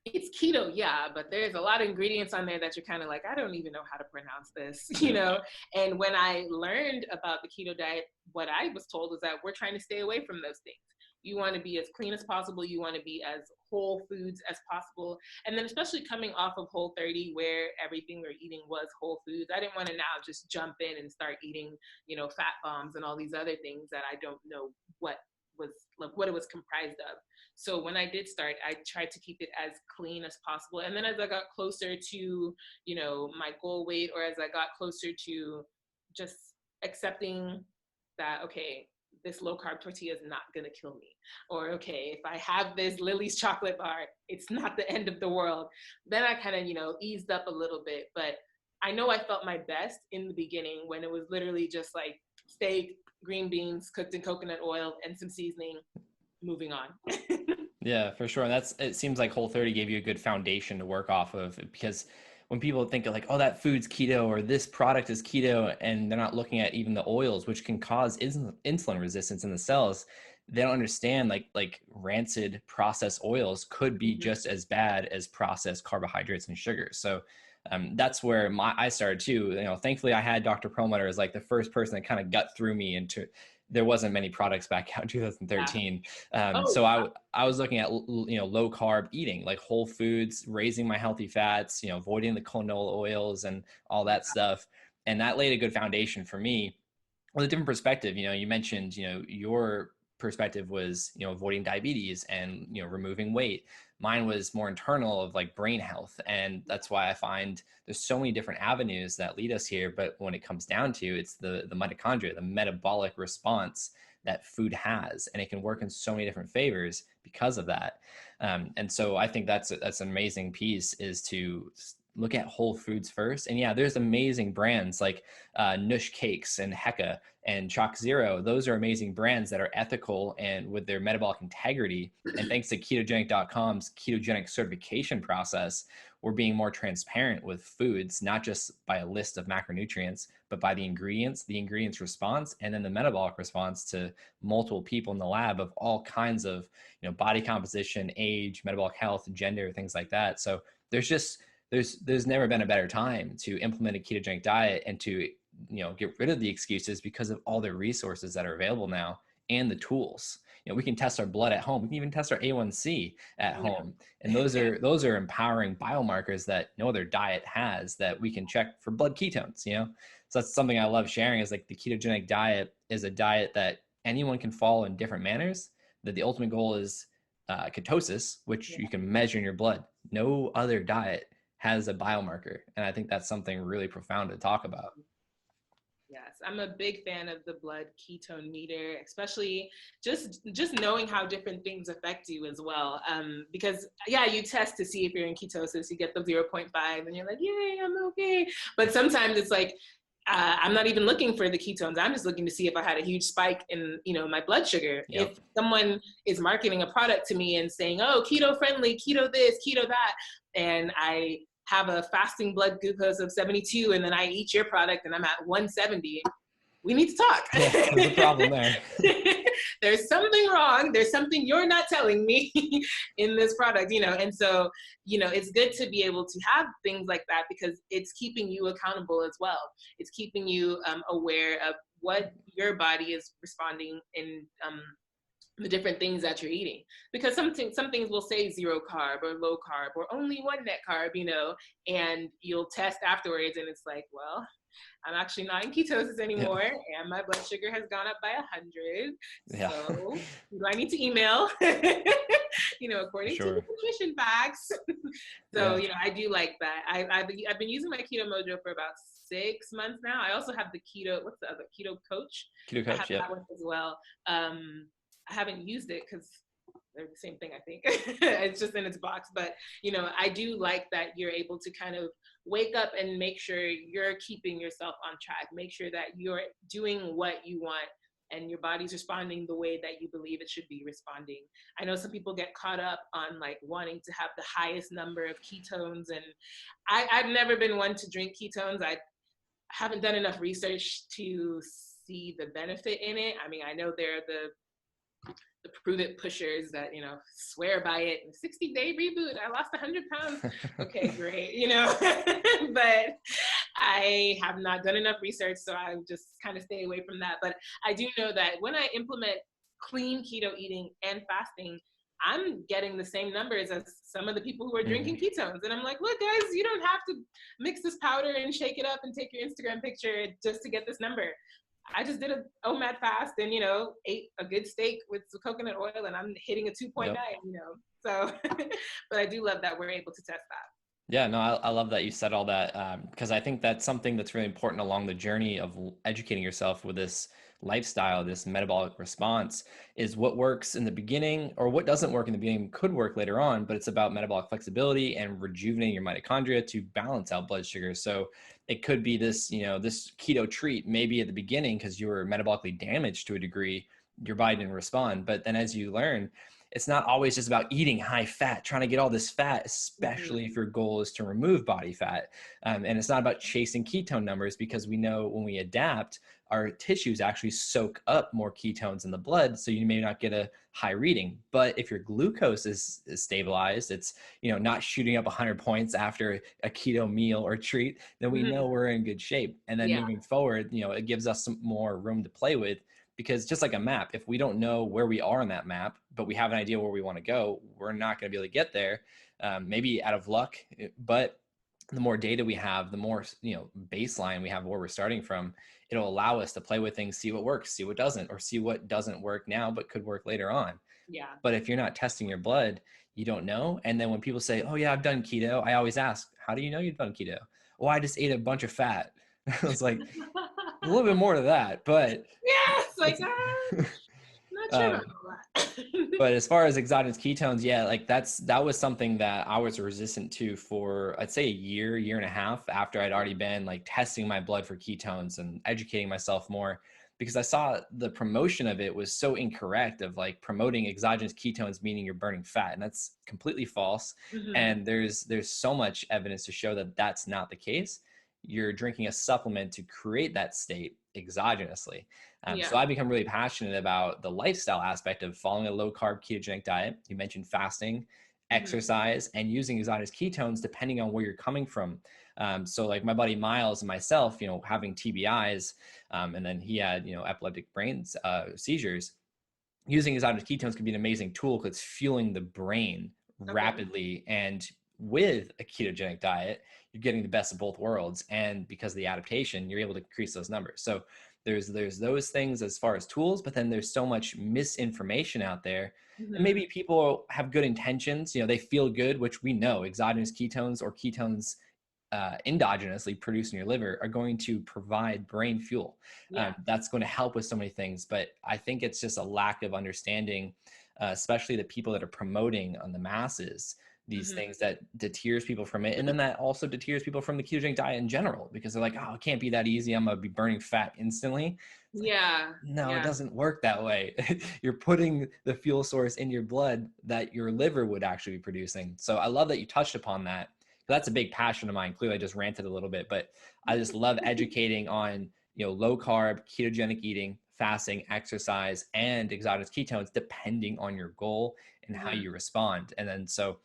it's keto, yeah, but there's a lot of ingredients on there that you're kind of like, I don't even know how to pronounce this, you know? And when I learned about the keto diet, what I was told was that we're trying to stay away from those things. You want to be as clean as possible. You want to be as whole foods as possible. And then especially coming off of Whole30, where everything we're eating was whole foods, I didn't want to now just jump in and start eating, you know, fat bombs and all these other things that I don't know what was, like, what it was comprised of. So when I did start, I tried to keep it as clean as possible. And then as I got closer to, you know, my goal weight, or as I got closer to just accepting that, okay, this low carb tortilla is not gonna kill me. Or, okay, if I have this Lily's chocolate bar, it's not the end of the world. Then I kind of, you know, eased up a little bit. But I know I felt my best in the beginning when it was literally just like steak, green beans, cooked in coconut oil, and some seasoning, moving on. Yeah, for sure. And it seems like Whole30 gave you a good foundation to work off of, because when people think of like, oh, that food's keto or this product is keto, and they're not looking at even the oils, which can cause insulin resistance in the cells, they don't understand like rancid processed oils could be just as bad as processed carbohydrates and sugars. So that's where I started too. You know, thankfully I had Dr. Perlmutter as like the first person that kind of got through me into, there wasn't many products back out in 2013. So I was looking at, you know, low carb eating, like whole foods, raising my healthy fats, you know, avoiding the canola oils and all that stuff. And that laid a good foundation for me with a different perspective. You know, you mentioned, you know, your perspective was, you know, avoiding diabetes and, you know, removing weight. Mine was more internal, of like brain health. And that's why I find there's so many different avenues that lead us here. But when it comes down to, it's the mitochondria, the metabolic response that food has, and it can work in so many different favors because of that. And so I think that's an amazing piece, is to look at whole foods first. And yeah, there's amazing brands like Nush Cakes and Heka and Chalk Zero. Those are amazing brands that are ethical and with their metabolic integrity. And thanks to ketogenic.com's ketogenic certification process, we're being more transparent with foods, not just by a list of macronutrients, but by the ingredients response, and then the metabolic response to multiple people in the lab of all kinds of, you know, body composition, age, metabolic health, gender, things like that. So there's never been a better time to implement a ketogenic diet and to, you know, get rid of the excuses, because of all the resources that are available now and the tools. You know, we can test our blood at home. We can even test our A1C at home. And those are empowering biomarkers that no other diet has, that we can check for blood ketones, you know? So that's something I love sharing, is like the ketogenic diet is a diet that anyone can follow in different manners, that the ultimate goal is ketosis, which you can measure in your blood. No other diet has a biomarker. And I think that's something really profound to talk about. Yes, I'm a big fan of the blood ketone meter, especially just knowing how different things affect you as well. Because yeah, you test to see if you're in ketosis, you get the 0.5 and you're like, yay, I'm okay. But sometimes it's like, I'm not even looking for the ketones. I'm just looking to see if I had a huge spike in, you know, my blood sugar. Yep. If someone is marketing a product to me and saying, oh, keto friendly, keto this, keto that, and I have a fasting blood glucose of 72, and then I eat your product and I'm at 170, we need to talk. Yeah, there's a problem there. There's something wrong. There's something you're not telling me in this product, you know? And so, you know, it's good to be able to have things like that, because it's keeping you accountable as well. It's keeping you aware of what your body is responding in the different things that you're eating, because some things will say 0 carb or low carb or only 1 net carb, you know, and you'll test afterwards and it's like, well, I'm actually not in ketosis anymore, and my blood sugar has gone up by 100. Yeah. So do I need to email? You know, according to the nutrition facts. So you know, I do like that. I've been using my Keto Mojo for about 6 months now. I also have the keto, what's the other, Keto Coach? Keto Coach, I have that one as well. I haven't used it because they're the same thing, I think. It's just in its box. But, you know, I do like that you're able to kind of wake up and make sure you're keeping yourself on track. Make sure that you're doing what you want and your body's responding the way that you believe it should be responding. I know some people get caught up on like wanting to have the highest number of ketones, and I've never been one to drink ketones. I haven't done enough research to see the benefit in it. I mean, I know they're the prove it pushers that, you know, swear by it. 60-day reboot, I lost 100 pounds. Okay, great, you know. But I have not done enough research, so I just kind of stay away from that. But I do know that when I implement clean keto eating and fasting, I'm getting the same numbers as some of the people who are drinking ketones. And I'm like, look, guys, you don't have to mix this powder and shake it up and take your Instagram picture just to get this number. I just did a OMAD fast and, you know, ate a good steak with some coconut oil, and I'm hitting a 2.9, yep. You know, so, but I do love that we're able to test that. Yeah, no, I love that you said all that, because I think that's something that's really important along the journey of educating yourself with this lifestyle, this metabolic response, is what works in the beginning or what doesn't work in the beginning could work later on, but it's about metabolic flexibility and rejuvenating your mitochondria to balance out blood sugar. So it could be this, you know, this keto treat maybe at the beginning because you were metabolically damaged to a degree, your body didn't respond. But then as you learn, it's not always just about eating high fat, trying to get all this fat, especially if your goal is to remove body fat. And it's not about chasing ketone numbers, because we know when we adapt, our tissues actually soak up more ketones in the blood. So you may not get a high reading. But if your glucose is stabilized, it's, you know, not shooting up 100 points after a keto meal or treat, then we know we're in good shape. And then moving forward, you know, it gives us some more room to play with. Because just like a map, if we don't know where we are on that map, but we have an idea where we want to go, we're not going to be able to get there, maybe out of luck. But the more data we have, the more, you know, baseline we have where we're starting from, it'll allow us to play with things, see what works, see what doesn't, or see what doesn't work now, but could work later on. Yeah. But if you're not testing your blood, you don't know. And then when people say, oh yeah, I've done keto, I always ask, how do you know you've done keto? Oh, I just ate a bunch of fat. I was like, a little bit more to that, but yes, like not sure about that. But as far as exogenous ketones, yeah, like that was something that I was resistant to for, I'd say, a year and a half after I'd already been like testing my blood for ketones and educating myself more, because I saw the promotion of it was so incorrect, of like promoting exogenous ketones meaning you're burning fat, and that's completely false. And there's so much evidence to show that that's not the case. You're drinking a supplement to create that state exogenously. So I become really passionate about the lifestyle aspect of following a low-carb ketogenic diet. You mentioned fasting, exercise, and using exogenous ketones depending on where you're coming from. So like my buddy Miles and myself, you know, having TBIs, and then he had, you know, epileptic brain seizures. Using exogenous ketones can be an amazing tool because it's fueling the brain rapidly. And with a ketogenic diet, you're getting the best of both worlds. And because of the adaptation, you're able to increase those numbers. So there's those things as far as tools, but then there's so much misinformation out there. And maybe people have good intentions, you know, they feel good, which we know exogenous ketones or ketones endogenously produced in your liver are going to provide brain fuel. That's going to help with so many things. But I think it's just a lack of understanding, especially the people that are promoting on the masses these things, that deters people from it. And then that also deters people from the ketogenic diet in general, because they're like, oh, it can't be that easy, I'm going to be burning fat instantly. No, it doesn't work that way. You're putting the fuel source in your blood that your liver would actually be producing. So I love that you touched upon that. That's a big passion of mine. Clearly I just ranted a little bit, but I just love educating on, you know, low carb, ketogenic eating, fasting, exercise, and exogenous ketones, depending on your goal and how you respond. And then, so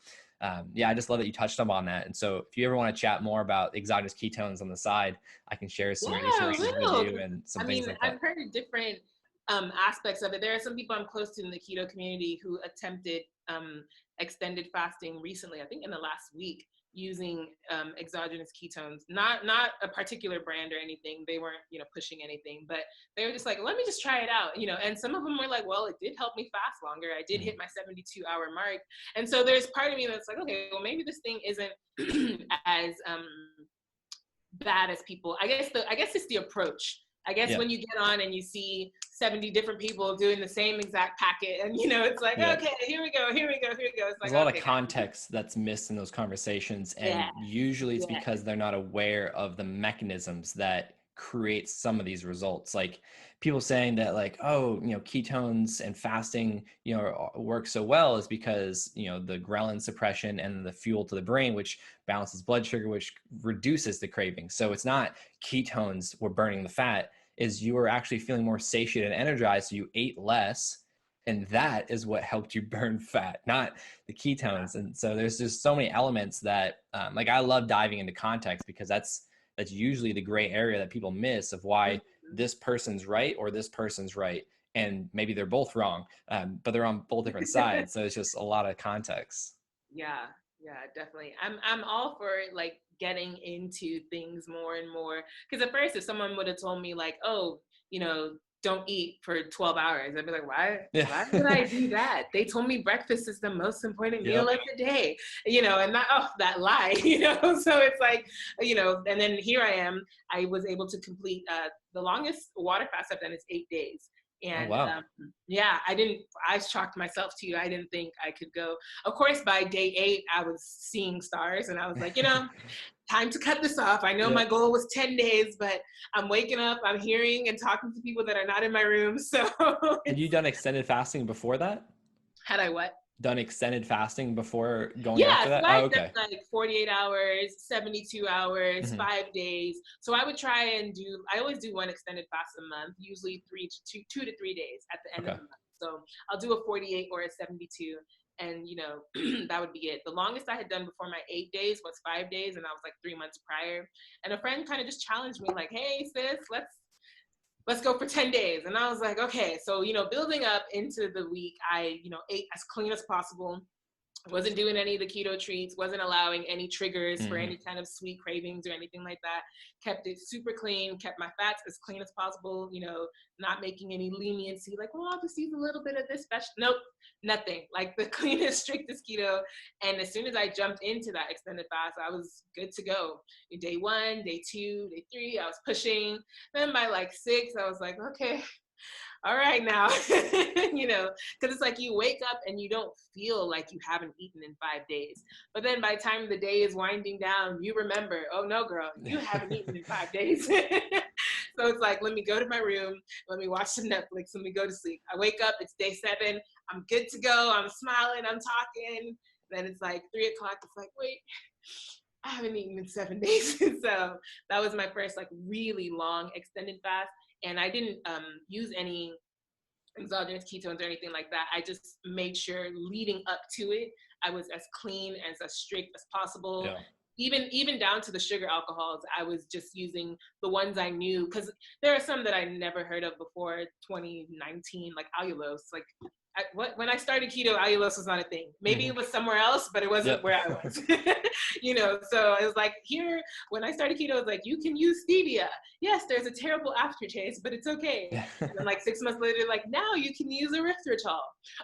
I just love that you touched on that. And so if you ever want to chat more about exogenous ketones on the side, I can share some resources with you and some things like that. I've heard different aspects of it. There are some people I'm close to in the keto community who attempted extended fasting recently, I think in the last week, using exogenous ketones, not a particular brand or anything. They weren't, you know, pushing anything, but they were just like, let me just try it out, you know. And some of them were like, well, it did help me fast longer. I did hit my 72-hour mark. And so there's part of me that's like, okay, well, maybe this thing isn't as bad as people. I guess it's the approach. I guess when you get on and you see 70 different people doing the same exact packet, and, you know, it's like, okay, here we go. It's like, there's a lot of context that's missed in those conversations. And usually it's because they're not aware of the mechanisms that creates some of these results. Like people saying that like, oh, ketones and fasting, work so well is because, the ghrelin suppression and the fuel to the brain, which balances blood sugar, which reduces the craving. So it's not ketones were burning the fat, is you were actually feeling more satiated and energized. So you ate less. And that is what helped you burn fat, not the ketones. And so there's just so many elements that, like, I love diving into context, because that's usually the gray area that people miss of why this person's right or this person's right. And maybe they're both wrong, but they're on both different sides. So it's just a lot of context. Yeah, yeah, definitely. I'm all for like getting into things more and more. Because at first, if someone would have told me like, oh, don't eat for 12 hours, I'd be like, why? Yeah. Why would I do that? They told me breakfast is the most important meal of the day, and that lie, So it's like, and then here I am. I was able to complete the longest water fast I've done is 8 days. And oh, wow. I shocked myself too. I didn't think I could go. Of course, by day 8, I was seeing stars and I was like, time to cut this off. I know my goal was 10 days, but I'm waking up, I'm hearing and talking to people that are not in my room. So had you done extended fasting before that? Had I what? Done extended fasting before going after that? So I've done like 48 hours, 72 hours, 5 days. So I would try and I always do one extended fast a month, usually 2 to 3 days at the end of the month. So I'll do a 48 or a 72. And, that would be it. The longest I had done before my 8 days was 5 days. And I was like 3 months prior. And a friend kind of just challenged me like, hey, sis, let's go for 10 days. And I was like, okay. So, building up into the week, I, ate as clean as possible. Wasn't doing any of the keto treats, wasn't allowing any triggers for any kind of sweet cravings or anything like that. Kept it super clean, kept my fats as clean as possible, not making any leniency, like, well, I'll just use a little bit of this vegetable. Nope, nothing. Like the cleanest, strictest keto. And as soon as I jumped into that extended fast, I was good to go. Day 1, day 2, day 3, I was pushing. Then by like 6, I was like, okay, all right now, because it's like you wake up and you don't feel like you haven't eaten in 5 days. But then by the time the day is winding down, you remember, oh no, girl, you haven't eaten in 5 days. So it's like, let me go to my room, let me watch some Netflix, let me go to sleep. I wake up, it's day 7, I'm good to go, I'm smiling, I'm talking. Then it's like 3 o'clock, it's like, wait, I haven't eaten in 7 days. So that was my first like really long extended fast. And I didn't use any exogenous ketones or anything like that. I just made sure leading up to it, I was as clean and as strict as possible. Yeah. Even down to the sugar alcohols, I was just using the ones I knew, because there are some that I never heard of before 2019, like allulose. Like when I started keto, allulose was not a thing. Maybe it was somewhere else, but it wasn't where I was. So it was like here, when I started keto, it was like, you can use stevia. Yes, there's a terrible aftertaste, but it's okay. And then like 6 months later, like now you can use erythritol.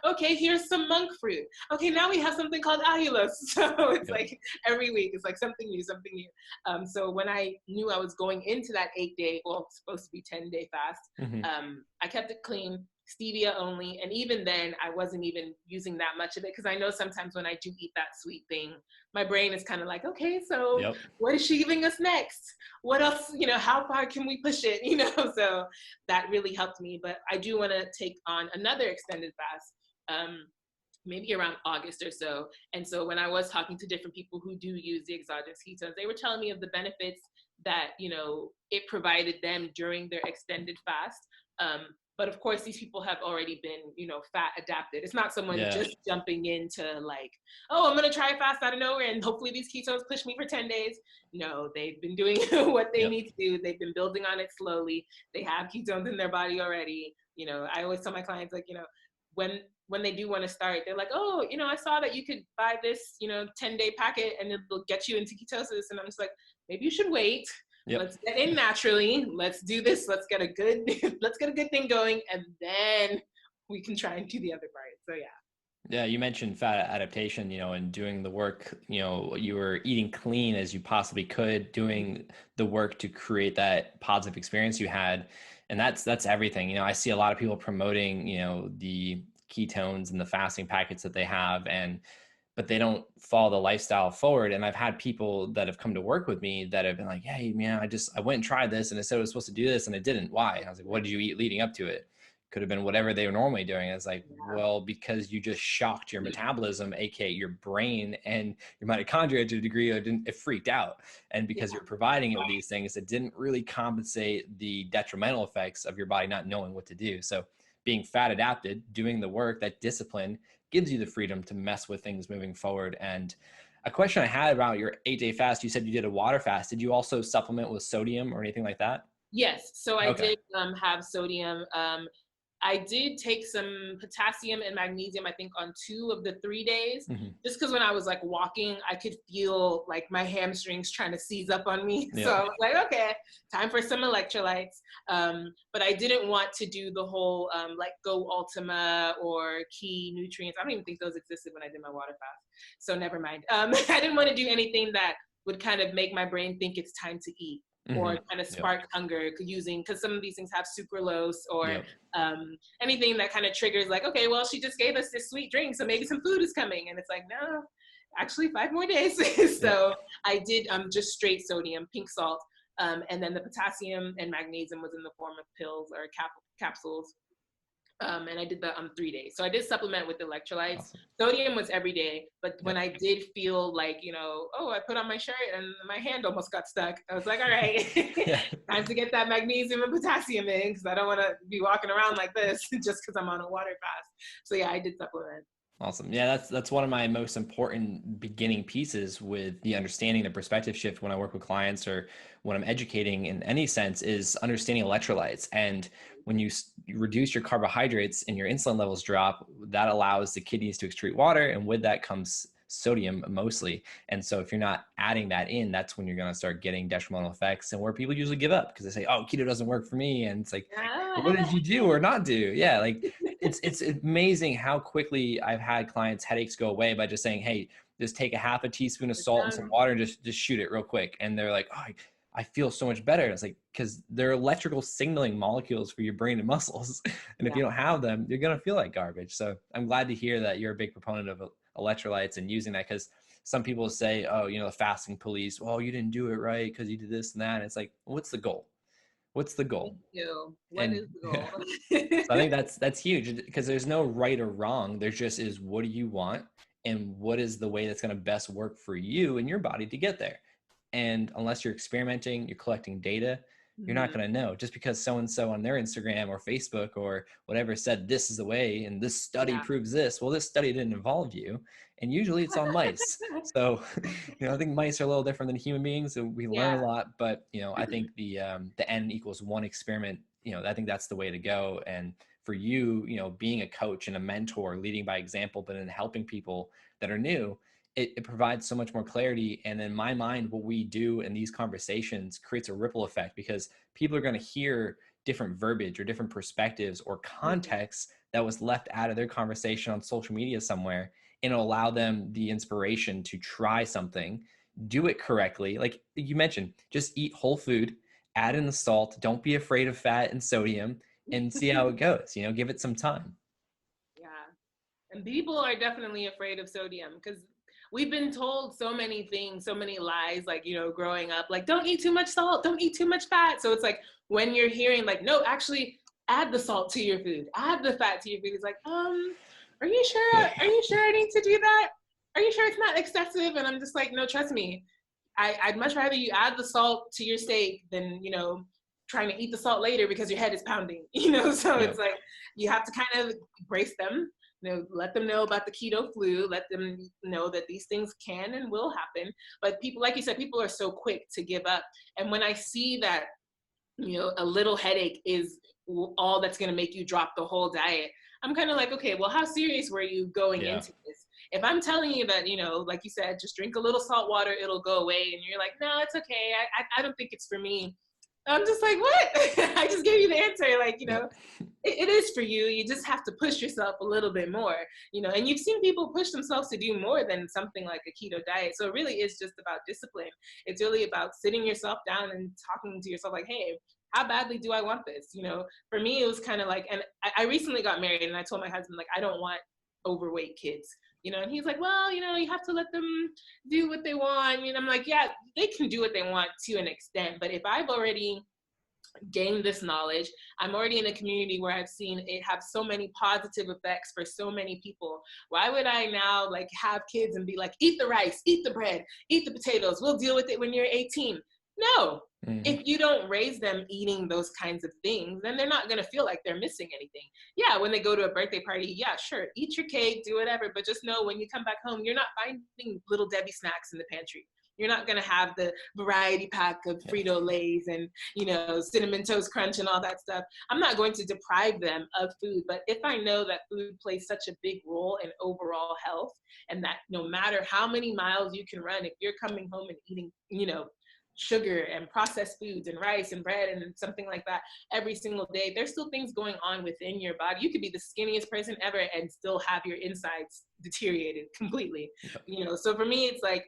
Okay, here's some monk fruit. Okay, now we have something called allulose. So it's like every week, it's like something new, something new. So when I knew I was going into that 8-day, well, it's supposed to be 10-day fast, I kept it clean. Stevia only. And even then I wasn't even using that much of it, because I know sometimes when I do eat that sweet thing, my brain is kind of like, okay, so what is she giving us next? What else, how far can we push it? So that really helped me. But I do want to take on another extended fast, maybe around August or so. And so when I was talking to different people who do use the exogenous ketones, they were telling me of the benefits that, it provided them during their extended fast. But of course, these people have already been, fat adapted. It's not someone just jumping into like, oh, I'm going to try a fast out of nowhere and hopefully these ketones push me for 10 days. No, they've been doing what they need to do. They've been building on it slowly. They have ketones in their body already. I always tell my clients, like, when they do want to start, they're like, oh, I saw that you could buy this, 10-day packet and it'll get you into ketosis. And I'm just like, maybe you should wait. Let's get in naturally. Let's do this. Let's get a good thing going, and then we can try and do the other part. So yeah, you mentioned fat adaptation, and doing the work. You were eating clean as you possibly could, doing the work to create that positive experience you had, and that's everything. I see a lot of people promoting, the ketones and the fasting packets that they have, and but they don't follow the lifestyle forward. And I've had people that have come to work with me that have been like, hey man, I went and tried this and it said it was supposed to do this and it didn't. Why? And I was like, what did you eat leading up to it? Could have been whatever they were normally doing. It's like, well, because you just shocked your metabolism, aka your brain and your mitochondria to a degree that it freaked out. And because you're providing it with these things, it didn't really compensate the detrimental effects of your body not knowing what to do. So being fat adapted, doing the work, that discipline gives you the freedom to mess with things moving forward. And a question I had about your 8-day fast, you said you did a water fast. Did you also supplement with sodium or anything like that? Yes. So I did have sodium. I did take some potassium and magnesium, I think, on 2 of the 3 days, just because when I was like walking, I could feel like my hamstrings trying to seize up on me. So I was like, okay, time for some electrolytes. But I didn't want to do the whole like Go Ultima or Key Nutrients. I don't even think those existed when I did my water fast. So never mind. I didn't want to do anything that would kind of make my brain think it's time to eat. Or kind of spark hunger because some of these things have sucralose or anything that kind of triggers like, okay, well, she just gave us this sweet drink, so maybe some food is coming. And it's like, no, actually 5 more days. So I did just straight sodium, pink salt. And then the potassium and magnesium was in the form of pills or capsules. And I did that on 3 days. So I did supplement with electrolytes. Awesome. Sodium was every day. But when I did feel like, oh, I put on my shirt and my hand almost got stuck, I was like, all right, time to get that magnesium and potassium in because I don't want to be walking around like this just because I'm on a water fast. So yeah, I did supplement. Awesome. Yeah, that's one of my most important beginning pieces with the understanding the perspective shift when I work with clients or when I'm educating in any sense is understanding electrolytes. And when you reduce your carbohydrates and your insulin levels drop, that allows the kidneys to excrete water. And with that comes sodium mostly. And so if you're not adding that in, that's when you're going to start getting detrimental effects and where people usually give up because they say, oh, keto doesn't work for me. And it's like, well, what did you do or not do? Yeah. Like it's amazing how quickly I've had clients' headaches go away by just saying, hey, just take a half a teaspoon of salt and some water and just shoot it real quick. And they're like, oh, I feel so much better. It's like, because they're electrical signaling molecules for your brain and muscles. And if you don't have them, you're going to feel like garbage. So I'm glad to hear that you're a big proponent of electrolytes and using that, because some people say, oh, the fasting police, well, you didn't do it right because you did this and that. And it's like, what's the goal? What's the goal? What is the goal? So I think that's huge because there's no right or wrong. There just is, what do you want? And what is the way that's going to best work for you and your body to get there? And unless you're experimenting, you're collecting data, you're not going to know. Just because so-and-so on their Instagram or Facebook or whatever said this is the way and this study proves this. Well, this study didn't involve you. And usually it's on mice. So, I think mice are a little different than human beings. So we learn a lot, but, I think the N equals 1 experiment, I think that's the way to go. And for you, being a coach and a mentor, leading by example, but in helping people that are new, it provides so much more clarity. And in my mind, what we do in these conversations creates a ripple effect because people are going to hear different verbiage or different perspectives or context that was left out of their conversation on social media somewhere, and it'll allow them the inspiration to try something, do it correctly. Like you mentioned, just eat whole food, add in the salt, don't be afraid of fat and sodium, and see how it goes. Give it some time. Yeah. And people are definitely afraid of sodium because we've been told so many things, so many lies, like, growing up, like, don't eat too much salt, don't eat too much fat. So it's like, when you're hearing like, no, actually add the salt to your food, add the fat to your food. It's like, are you sure? Are you sure I need to do that? Are you sure it's not excessive? And I'm just like, no, trust me. I'd much rather you add the salt to your steak than, trying to eat the salt later because your head is pounding, So it's like, you have to kind of brace them. Let them know about the keto flu, let them know that these things can and will happen. But people, like you said, people are so quick to give up. And when I see that, a little headache is all that's going to make you drop the whole diet, I'm kind of like, okay, well, how serious were you going into this? If I'm telling you that, like you said, just drink a little salt water, it'll go away. And you're like, no, it's okay. I don't think it's for me. I'm just like, what? I just gave you the answer. Like, it is for you. You just have to push yourself a little bit more, and you've seen people push themselves to do more than something like a keto diet. So it really is just about discipline. It's really about sitting yourself down and talking to yourself like, hey, how badly do I want this? For me, it was kind of like, and I recently got married and I told my husband, like, I don't want overweight kids. and he's like, well, you have to let them do what they want. I'm like, yeah, they can do what they want to an extent, but if I've already gain this knowledge, I'm already in a community where I've seen it have so many positive effects for so many people. Why would I now like have kids and be like, eat the rice, eat the bread, eat the potatoes, we'll deal with it when you're 18? No. If you don't raise them eating those kinds of things, then they're not going to feel like they're missing anything. Yeah, when they go to a birthday party, yeah, sure, eat your cake, do whatever, but just know when you come back home, you're not finding little Debbie snacks in the pantry. You're not going to have the variety pack of Frito-Lays and, Cinnamon Toast Crunch and all that stuff. I'm not going to deprive them of food, but if I know that food plays such a big role in overall health, and that no matter how many miles you can run, if you're coming home and eating, sugar and processed foods and rice and bread and something like that every single day, there's still things going on within your body. You could be the skinniest person ever and still have your insides deteriorated completely. So for me, it's like,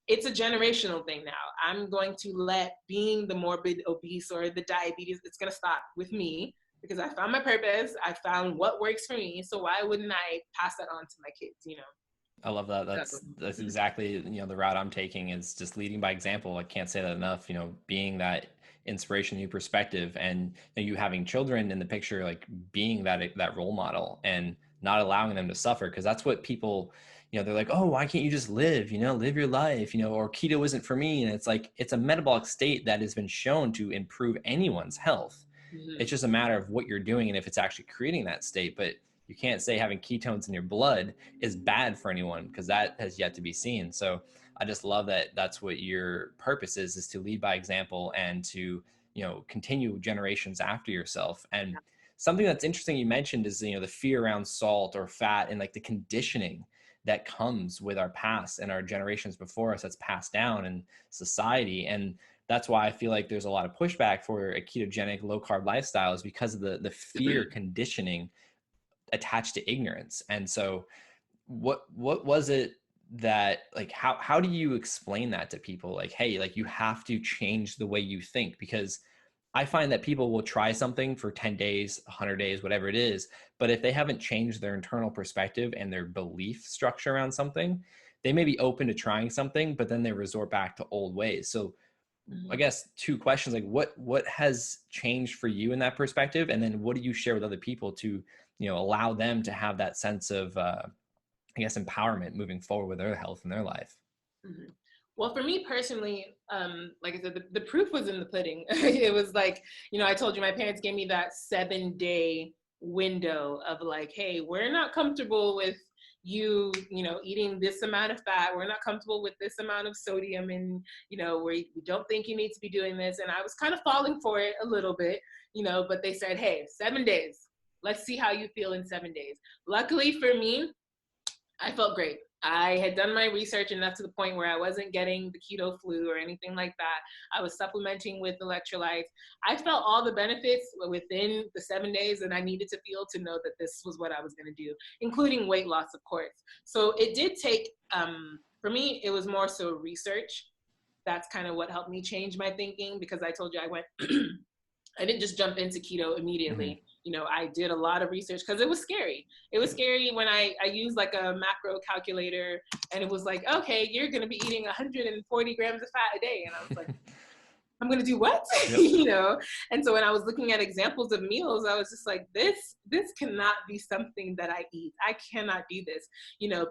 it's a generational thing now. I'm going to let being the morbid obese or the diabetes, it's going to stop with me because I found my purpose. I found what works for me. So why wouldn't I pass that on to my kids, I love that. That's exactly, the route I'm taking is just leading by example. I can't say that enough, being that inspiration, new perspective, and you having children in the picture, like being that role model and not allowing them to suffer. Cause that's what people, they're like, oh, why can't you just live, live your life, or keto isn't for me. And it's like, it's a metabolic state that has been shown to improve anyone's health. It's just a matter of what you're doing and if it's actually creating that state. But you can't say having ketones in your blood is bad for anyone because that has yet to be seen. So I just love that that's what your purpose is to lead by example and to, continue generations after yourself. And something that's interesting you mentioned is, the fear around salt or fat and like the conditioning that comes with our past and our generations before us that's passed down in society. And that's why I feel like there's a lot of pushback for a ketogenic low carb lifestyle is because of the fear conditioning attached to ignorance. And so what was it that like, how do you explain that to people? Like, hey, like you have to change the way you think, because I find that people will try something for 10 days, 100 days, whatever it is. But if they haven't changed their internal perspective and their belief structure around something, they may be open to trying something, but then they resort back to old ways. So I guess two questions, like what has changed for you in that perspective? And then what do you share with other people to, allow them to have that sense of, I guess, empowerment moving forward with their health and their life? Well, for me personally, like I said, the proof was in the pudding. It was like, I told you my parents gave me that 7-day window of like, hey, we're not comfortable with you, eating this amount of fat. We're not comfortable with this amount of sodium and, we don't think you need to be doing this. And I was kind of falling for it a little bit, but they said, hey, 7 days. Let's see how you feel in 7 days. Luckily for me, I felt great. I had done my research enough to the point where I wasn't getting the keto flu or anything like that. I was supplementing with electrolytes. I felt all the benefits within the 7 days that I needed to feel to know that this was what I was going to do, including weight loss, of course. So it did take, for me, it was more so research. That's kind of what helped me change my thinking, because I told you I didn't just jump into keto immediately. I did a lot of research because it was scary. It was scary when I used like a macro calculator and it was like, okay, you're going to be eating 140 grams of fat a day. And I was like, I'm going to do what? Yep. And so when I was looking at examples of meals, I was just like, this cannot be something that I eat. I cannot do this,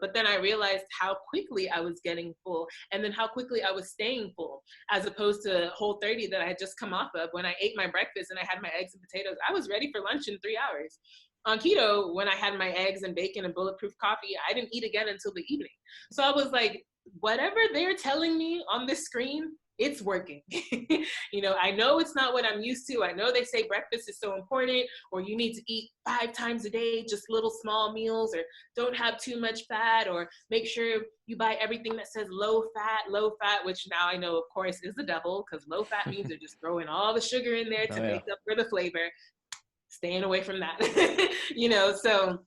but then I realized how quickly I was getting full and then how quickly I was staying full, as opposed to Whole30 that I had just come off of. When I ate my breakfast and I had my eggs and potatoes, I was ready for lunch in 3 hours. On keto, when I had my eggs and bacon and bulletproof coffee, I didn't eat again until the evening. So I was like, whatever they're telling me on this screen, it's working. I know it's not what I'm used to. I know they say breakfast is so important, or you need to eat 5 times a day, just little small meals, or don't have too much fat, or make sure you buy everything that says low fat, which now I know, of course, is the devil, because low fat means they're just throwing all the sugar in there to make up for the flavor. Staying away from that. So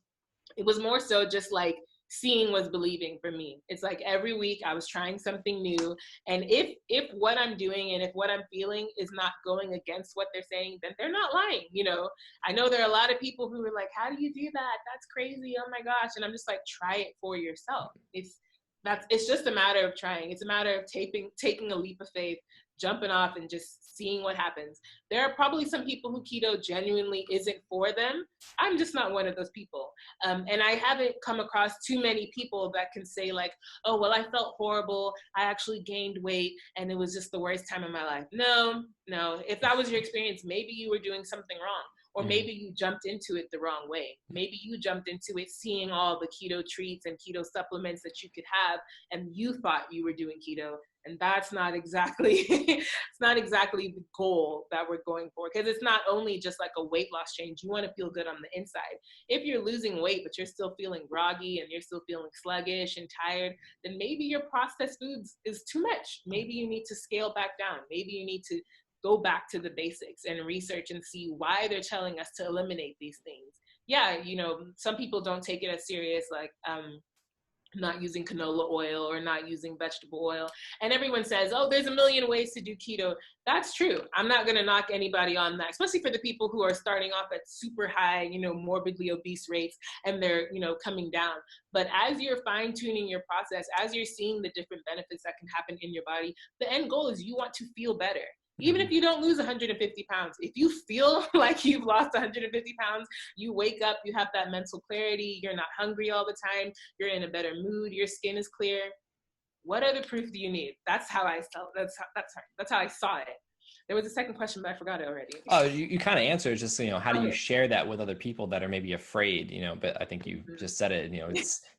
it was more so just like seeing was believing for me. It's like every week I was trying something new. And if what I'm doing and if what I'm feeling is not going against what they're saying, then they're not lying. You know, I know there are a lot of people who are like, how do you do that? That's crazy. Oh my gosh. And I'm just like, try it for yourself. It's just a matter of trying. It's a matter of taking a leap of faith, jumping off and just seeing what happens. There are probably some people who keto genuinely isn't for them. I'm just not one of those people. And I haven't come across too many people that can say like, oh, well, I felt horrible. I actually gained weight and it was just the worst time of my life. No. If that was your experience, maybe you were doing something wrong. Or maybe you jumped into it the wrong way. Maybe you jumped into it seeing all the keto treats and keto supplements that you could have, and you thought you were doing keto. And that's not exactly, it's not exactly the goal that we're going for. Because it's not only just like a weight loss change. You want to feel good on the inside. If you're losing weight, but you're still feeling groggy and you're still feeling sluggish and tired, then maybe your processed foods is too much. Maybe you need to scale back down. Maybe you need to go back to the basics and research and see why they're telling us to eliminate these things. Yeah, you know, some people don't take it as serious, like not using canola oil or not using vegetable oil. And everyone says, oh, there's a million ways to do keto. That's true. I'm not going to knock anybody on that, especially for the people who are starting off at super high, you know, morbidly obese rates and they're, you know, coming down. But as you're fine tuning your process, as you're seeing the different benefits that can happen in your body, the end goal is you want to feel better. Even if you don't lose 150 pounds, if you feel like you've lost 150 pounds, you wake up, you have that mental clarity, you're not hungry all the time, you're in a better mood, your skin is clear. What other proof do you need? That's how I saw. That's how I saw it. There was a second question, but I forgot it already. Oh, you kind of answered. It's just, you know, how do you share that with other people that are maybe afraid, you know, but I think you just said it, you know,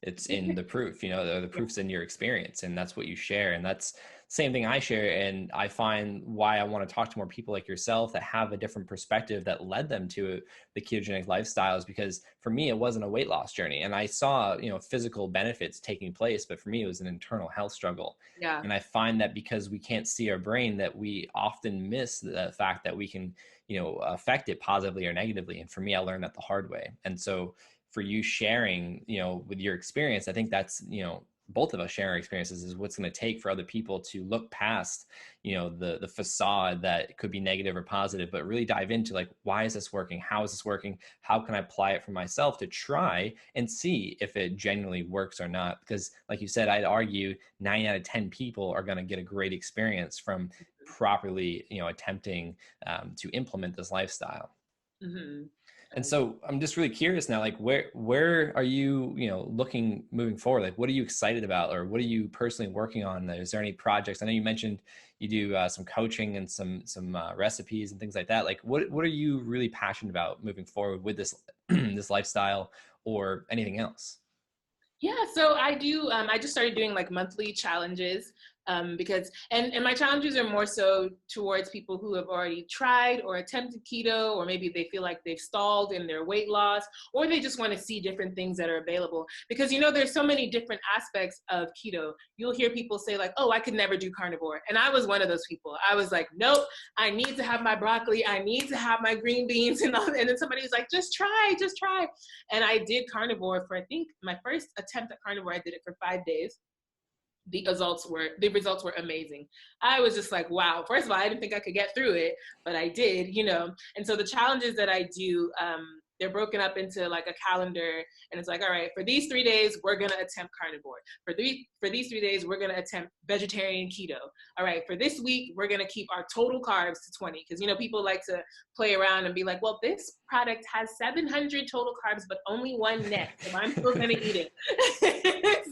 it's in the proof, you know, the proof's in your experience, and that's what you share. And that's same thing I share. And I find why I want to talk to more people like yourself that have a different perspective that led them to the ketogenic lifestyle, is because for me, it wasn't a weight loss journey. And I saw, you know, physical benefits taking place, but for me, it was an internal health struggle. Yeah. And I find that because we can't see our brain, that we often miss the fact that we can, you know, affect it positively or negatively. And for me, I learned that the hard way. And so for you sharing, you know, with your experience, I think that's, you know, both of us sharing our experiences is what's going to take for other people to look past, you know, the facade that could be negative or positive, but really dive into like, why is this working? How is this working? How can I apply it for myself to try and see if it genuinely works or not? Because like you said, I'd argue 9 out of 10 people are going to get a great experience from properly, you know, attempting to implement this lifestyle. Mm-hmm. And so I'm just really curious now, like where are you, you know, looking moving forward? Like, what are you excited about, or what are you personally working on? Is there any projects? I know you mentioned you do some coaching and some recipes and things like that. Like, what are you really passionate about moving forward with this this lifestyle or anything else? Yeah, so I do. I just started doing like monthly challenges because, and my challenges are more so towards people who have already tried or attempted keto, or maybe they feel like they've stalled in their weight loss, or they just want to see different things that are available. Because, you know, there's so many different aspects of keto. You'll hear people say like, oh, I could never do carnivore. And I was one of those people. I was like, nope, I need to have my broccoli. I need to have my green beans. And then somebody was like, just try. And I did carnivore for, I think my first attempt at carnivore, I did it for 5 days. The results were amazing. I was just like, wow. First of all, I didn't think I could get through it, but I did, you know. And so the challenges that I do, they're broken up into like a calendar, and it's like, all right, for these 3 days, we're gonna attempt carnivore. For these 3 days, we're gonna attempt vegetarian keto. All right, for this week, we're gonna keep our total carbs to 20, because, you know, people like to play around and be like, well, this product has 700 total carbs, but only 1 net, so I'm still gonna eat it.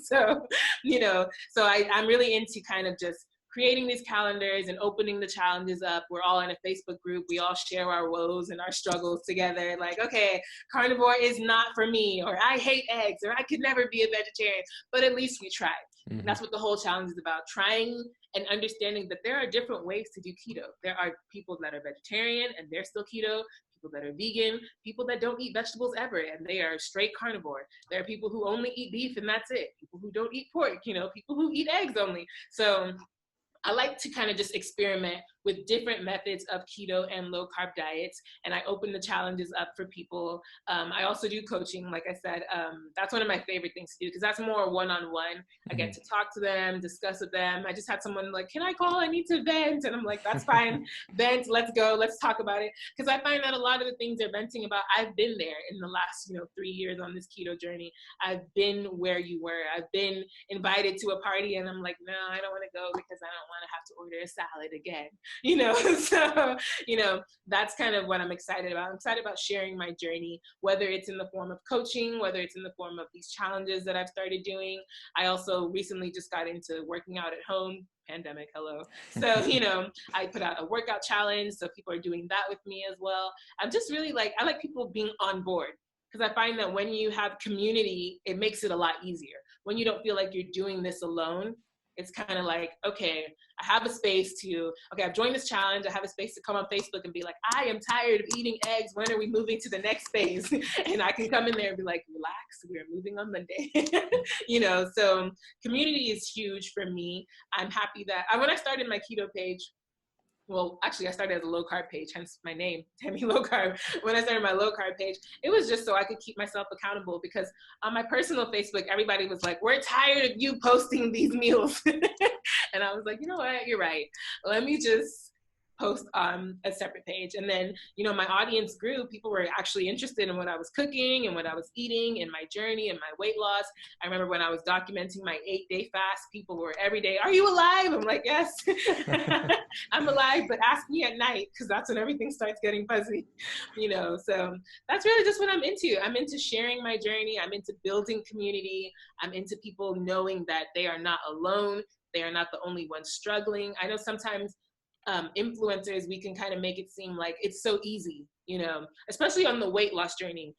So, you know, so I'm really into kind of just creating these calendars and opening the challenges up. We're all in a Facebook group. We all share our woes and our struggles together. Like, okay, carnivore is not for me, or I hate eggs, or I could never be a vegetarian, but at least we tried. Mm-hmm. And that's what the whole challenge is about, trying and understanding that there are different ways to do keto. There are people that are vegetarian and they're still keto, people that are vegan, people that don't eat vegetables ever and they are straight carnivore. There are people who only eat beef and that's it. People who don't eat pork, you know, people who eat eggs only. So I like to kind of just experiment with different methods of keto and low carb diets. And I open the challenges up for people. I also do coaching, like I said. That's one of my favorite things to do because that's more one-on-one. I get to talk to them, discuss with them. I just had someone like, can I call? I need to vent. And I'm like, that's fine. Vent, let's go. Let's talk about it. Because I find that a lot of the things they're venting about, I've been there in the last, 3 years on this keto journey. I've been where you were. I've been invited to a party and I'm like, no, I don't want to go because I don't want to have to order a salad again. So, that's kind of what I'm excited about. I'm excited about sharing my journey, whether it's in the form of coaching, whether it's in the form of these challenges that I've started doing. I also recently just got into working out at home. Pandemic, hello. So, I put out a workout challenge. So people are doing that with me as well. I'm just really I like people being on board because I find that when you have community, it makes it a lot easier. When you don't feel like you're doing this alone, it's kind of like, okay, I have a space I've joined this challenge. I have a space to come on Facebook and be like, I am tired of eating eggs. When are we moving to the next phase? And I can come in there and be like, relax, we're moving on Monday. So community is huge for me. I'm happy that when I started my keto page, well, actually, I started as a low carb page, hence my name, Damilola Apata. When I started my low carb page, it was just so I could keep myself accountable because on my personal Facebook, everybody was like, we're tired of you posting these meals. And I was like, you know what? You're right. Let me just post on a separate page. And then, my audience grew. People were actually interested in what I was cooking and what I was eating and my journey and my weight loss. I remember when I was documenting my 8-day fast, people were every day, are you alive? I'm like, yes, I'm alive, but ask me at night because that's when everything starts getting fuzzy, So that's really just what I'm into. I'm into sharing my journey. I'm into building community. I'm into people knowing that they are not alone. They are not the only ones struggling. I know sometimes influencers, we can kind of make it seem like it's so easy, especially on the weight loss journey,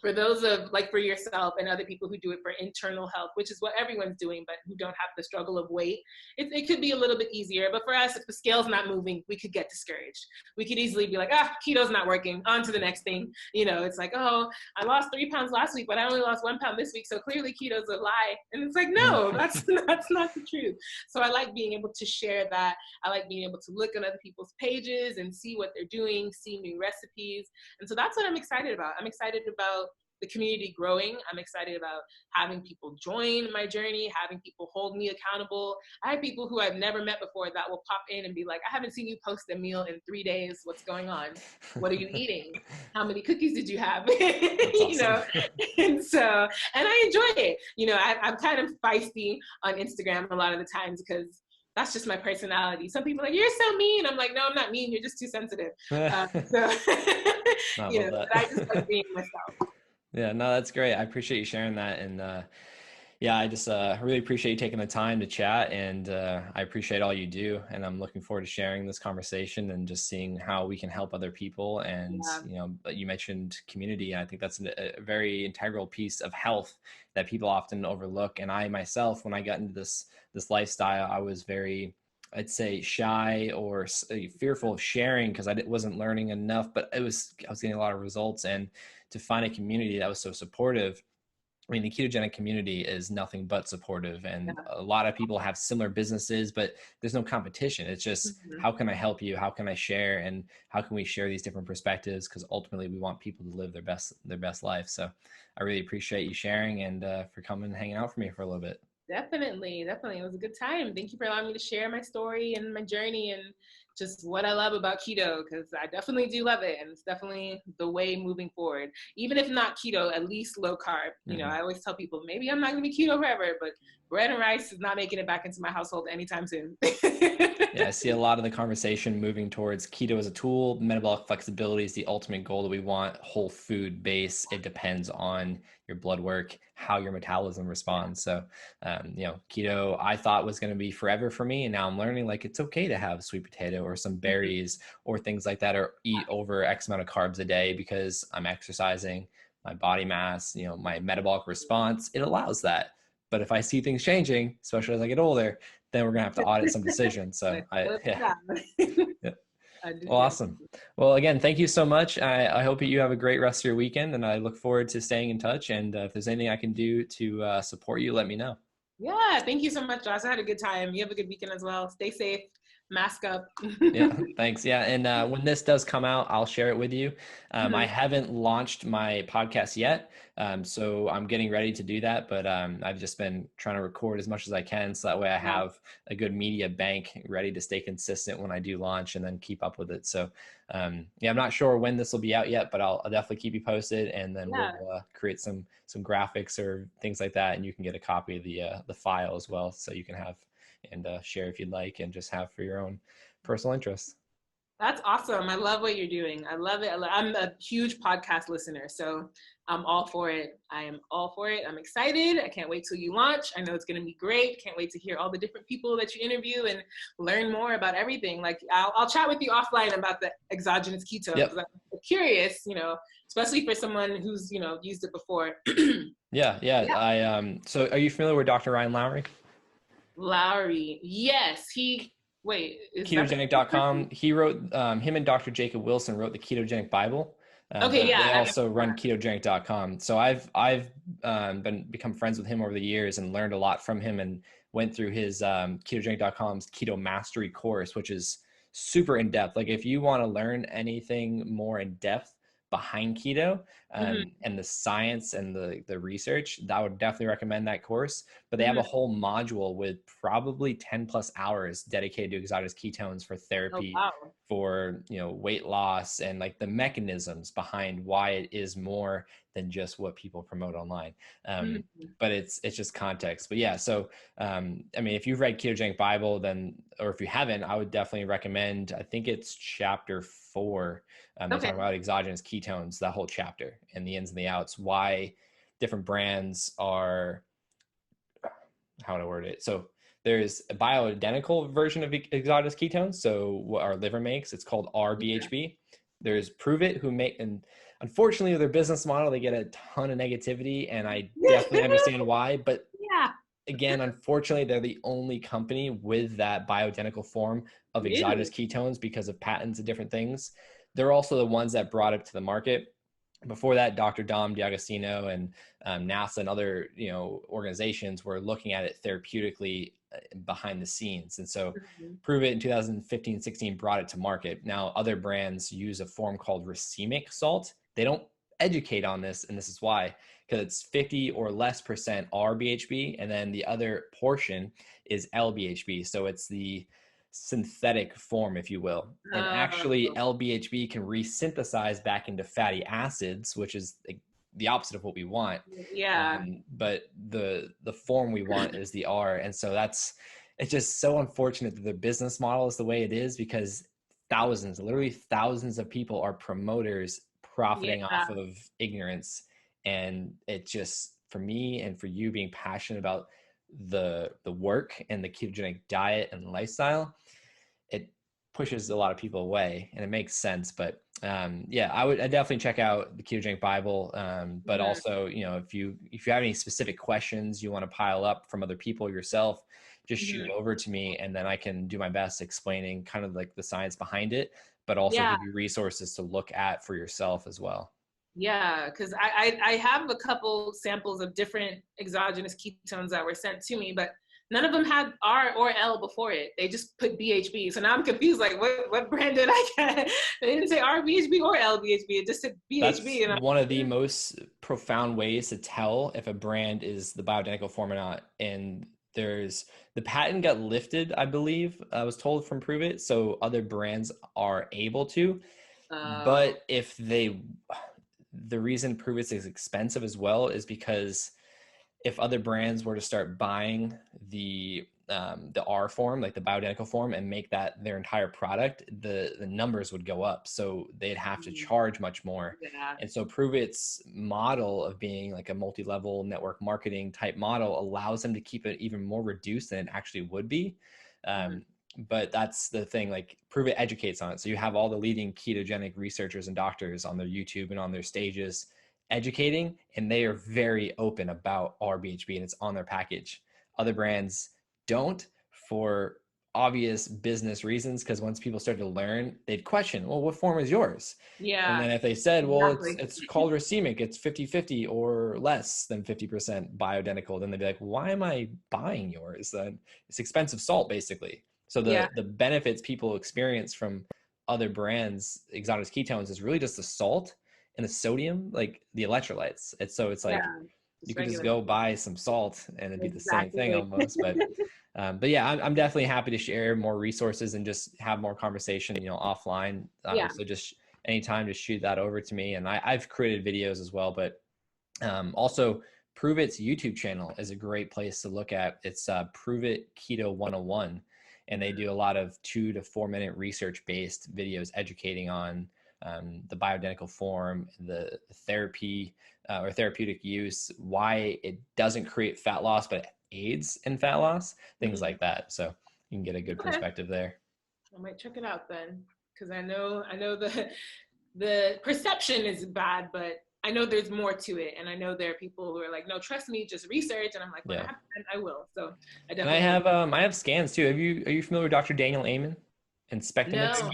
for those of for yourself and other people who do it for internal health, which is what everyone's doing, but who don't have the struggle of weight, it could be a little bit easier. But for us, if the scale's not moving, we could get discouraged. We could easily be like, keto's not working, on to the next thing. It's like, oh, I lost 3 pounds last week, but I only lost 1 pound this week. So clearly keto's a lie. And it's like, no, that's not the truth. So I like being able to share that. I like being able to look at other people's pages and see what they're doing, see new recipes. And so that's what I'm excited about. I'm excited about the community growing. I'm excited about having people join my journey, having people hold me accountable. I have people who I've never met before that will pop in and be like, I haven't seen you post a meal in 3 days. What's going on? What are you eating? How many cookies did you have? And I enjoy it. I'm kind of feisty on Instagram a lot of the times because that's just my personality. Some people are like, you're so mean. I'm like, no, I'm not mean. You're just too sensitive. I just like being myself. Yeah, no, that's great. I appreciate you sharing that. And I just really appreciate you taking the time to chat. And I appreciate all you do. And I'm looking forward to sharing this conversation and just seeing how we can help other people. And, you mentioned community. And I think that's a very integral piece of health that people often overlook. And I myself, when I got into this lifestyle, I was very, I'd say, shy or fearful of sharing because I wasn't learning enough, but I was getting a lot of results. And to find a community that was so supportive. I mean, the ketogenic community is nothing but supportive, and a lot of people have similar businesses, but there's no competition. It's just, how can I help you? How can I share? And how can we share these different perspectives? Because ultimately we want people to live their best life. So I really appreciate you sharing and for coming and hanging out for me for a little bit. Definitely. It was a good time. Thank you for allowing me to share my story and my journey and just what I love about keto, because I definitely do love it. And it's definitely the way moving forward. Even if not keto, at least low carb. I always tell people, maybe I'm not going to be keto forever, but bread and rice is not making it back into my household anytime soon. Yeah, I see a lot of the conversation moving towards keto as a tool. Metabolic flexibility is the ultimate goal that we want. Whole food base. It depends on your blood work, how your metabolism responds. So, keto I thought was going to be forever for me. And now I'm learning it's okay to have sweet potato or some berries or things like that, or eat over X amount of carbs a day because I'm exercising, my body mass, my metabolic response, it allows that. But if I see things changing, especially as I get older, then we're going to have to audit some decisions. So yeah. Well, awesome. Well, again, thank you so much. I hope you have a great rest of your weekend, and I look forward to staying in touch. And if there's anything I can do to support you, let me know. Yeah. Thank you so much, Josh. I had a good time. You have a good weekend as well. Stay safe. Mask up. Yeah, thanks. Yeah, and when this does come out, I'll share it with you. I Mhm. haven't launched my podcast yet, so I'm getting ready to do that. But I've just been trying to record as much as I can, so that way I Yeah. have a good media bank ready to stay consistent when I do launch and then keep up with it. So yeah, I'm not sure when this will be out yet, but I'll definitely keep you posted, and then Yeah. we'll create some graphics or things like that, and you can get a copy of the file as well, so you can have and share if you'd like, and just have for your own personal interests. That's awesome. I love what you're doing. I love it. I'm a huge podcast listener, so I'm all for it. I am all for it. I'm excited. I can't wait till you launch. I know it's going to be great. Can't wait to hear all the different people that you interview and learn more about everything. Like I'll chat with you offline about the exogenous ketones because Yep. I'm curious, especially for someone who's, used it before. Yeah, yeah. Yeah. So are you familiar with Dr. Ryan Lowry? Lowry. Yes, wait, is that the same person? Ketogenic.com. He wrote, him and Dr. Jacob Wilson wrote the Ketogenic Bible, Okay, but yeah. they I know. also run ketogenic.com. So I've become friends with him over the years and learned a lot from him, and went through his ketogenic.com's keto mastery course, which is super in depth. Like if you want to learn anything more in depth behind keto, Mhm, and the science and the research, I would definitely recommend that course. But they have mhm. a whole module with probably 10 plus hours dedicated to exogenous ketones for Oh, therapy, wow. for weight loss, and like the mechanisms behind why it is more than just what people promote online. Mhm. But it's just context. But yeah, so I mean, if you've read Ketogenic Bible, then, or if you haven't, I would definitely recommend, I think it's chapter 4. They Okay. talk about exogenous ketones, that whole chapter, and the ins and the outs, why different brands are, how to word it. So there's a bioidentical version of exogenous ketones. So what our liver makes, it's called Yeah. RBHB. There's Prove It, who make, and unfortunately with their business model, they get a ton of negativity, and I definitely understand why. But Yeah. again, unfortunately, they're the only company with that bioidentical form of exogenous Really? ketones because of patents and different things. They're also the ones that brought it to the market. Before that, Dr. Dom D'Agostino and NASA and other organizations were looking at it therapeutically behind the scenes. And so Mhm. Prove It in 2015-16 brought it to market. Now other brands use a form called racemic salt. They don't educate on this, and this is why, because it's 50 or less percent RBHB, and then the other portion is LBHB. So it's the synthetic form, if you will. And actually, Oh, LBHB can resynthesize back into fatty acids, which is the opposite of what we want. yeah. But the form we want is the R, and so it's just so unfortunate that the business model is the way it is, because thousands, literally thousands of people are promoters Yeah. profiting off of ignorance. And it just, for me and for you being passionate about the work and the ketogenic diet and lifestyle, it pushes a lot of people away, and it makes sense. But yeah, I definitely check out the ketogenic Bible. But Mhm. also, if you have any specific questions you want to pile up from other people yourself, just shoot Mhm. them over to me, and then I can do my best explaining kind of like the science behind it, but also Yeah. give you resources to look at for yourself as well. Yeah. Because I have a couple samples of different exogenous ketones that were sent to me, but none of them had R or L before it. They just put BHB. So now I'm confused. Like, what brand did I get? They didn't say RBHB or LBHB. It just said That's BHB. And I'm one of the most profound ways to tell if a brand is the bioidentical form or not. And there's the patent got lifted, I believe, I was told from Prove It, so other brands are able to. uh, But the reason Prove It is expensive as well is because if other brands were to start buying the R form, like the bioidentical form, and make that their entire product, the numbers would go up. So they'd have to charge much more. yeah. And so Prove It's model of being like a multi-level network marketing type model allows them to keep it even more reduced than it actually would be. Mhm. But that's the thing, like Prove It educates on it. So you have all the leading ketogenic researchers and doctors on their YouTube and on their stages educating, and they are very open about RBHB, and it's on their package. Other brands don't, for obvious business reasons, because once people start to learn, they'd question, well, what form is yours? And Yeah. then if they said, well, it's Exactly. it's called racemic, it's 50-50 or less than 50% bioidentical, then they'd be like, why am I buying yours? Then it's expensive salt, basically. So Yeah. the benefits people experience from other brands, exogenous ketones, is really just the salt and the sodium, like the electrolytes. It's like Yeah. you Just could just regular. go buy some salt and it'd be the same thing Exactly. almost. But yeah, I'm definitely happy to share more resources and just have more conversation, offline. Yeah. So just anytime, just shoot that over to me. And I've created videos as well, but also Prove It's YouTube channel is a great place to look at. It's Prove It Keto 101. And they do a lot of 2 to 4 minute research-based videos educating on the bioidentical form, the therapy or therapeutic use, why it doesn't create fat loss, but it aids in fat loss, things Mhm. like that. So you can get a good Okay. perspective there. I might check it out then, because I know the perception is bad, but I know there's more to it, and I know there are people who are like, no, trust me, just research, and I'm like, when I Yeah. have time, I will. So I And definitely will. I have scans too. Are you familiar with Dr. Daniel Amen and spectimage? No.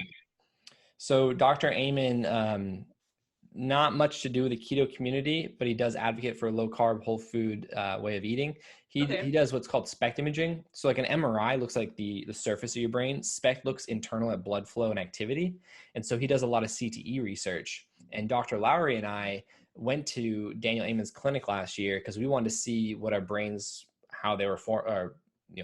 So Dr. Amen, not much to do with the keto community, but he does advocate for a low carb, whole food way of eating. He Okay. does what's called SPECT imaging. So like an MRI looks like the surface of your brain. SPECT looks internal at blood flow and activity. And so he does a lot of CTE research. And Dr. Lowry and I went to Daniel Amen's clinic last year because we wanted to see what our brains, how they were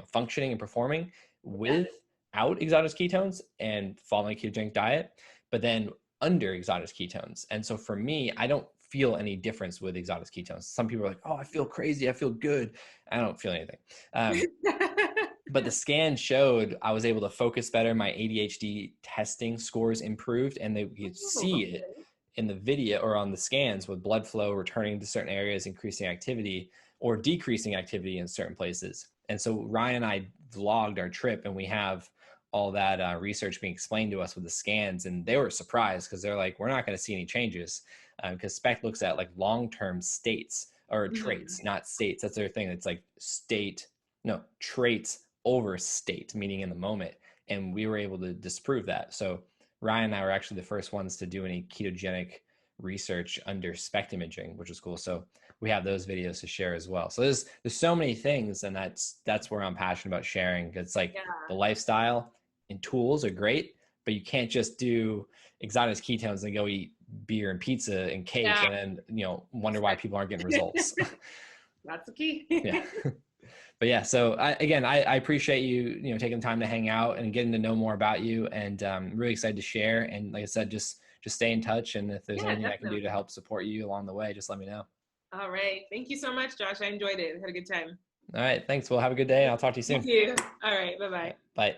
functioning and performing Yeah. without exogenous ketones and following a ketogenic diet. But then under exogenous ketones. And so for me, I don't feel any difference with exogenous ketones. Some people are like, oh, I feel crazy. I feel good. I don't feel anything. But the scan showed I was able to focus better. My ADHD testing scores improved, and they could Oh, see it okay. in the video or on the scans with blood flow returning to certain areas, increasing activity or decreasing activity in certain places. And so Ryan and I vlogged our trip, and we have all that research being explained to us with the scans, and they were surprised because they're like, we're not going to see any changes because SPECT looks at like long-term states or Mhm. traits, not states. That's their thing. It's like traits over state, meaning in the moment. And we were able to disprove that. So Ryan and I were actually the first ones to do any ketogenic research under SPECT imaging, which is cool. So we have those videos to share as well. So there's so many things, and that's where I'm passionate about sharing. It's like Yeah. the lifestyle and tools are great, but you can't just do exogenous ketones and go eat beer and pizza and cake Yeah. and then wonder why people aren't getting results. That's the key. Yeah. But yeah, so I appreciate you taking the time to hang out and getting to know more about you, and really excited to share. And like I said, just stay in touch, and if there's Yeah, anything I can do definitely. to help support you along the way, just let me know. All right. Thank you so much, Josh. I enjoyed it. Had a good time. All right, thanks. Well, have a good day, and I'll talk to you You soon. too. All right. All Bye-bye. right, bye.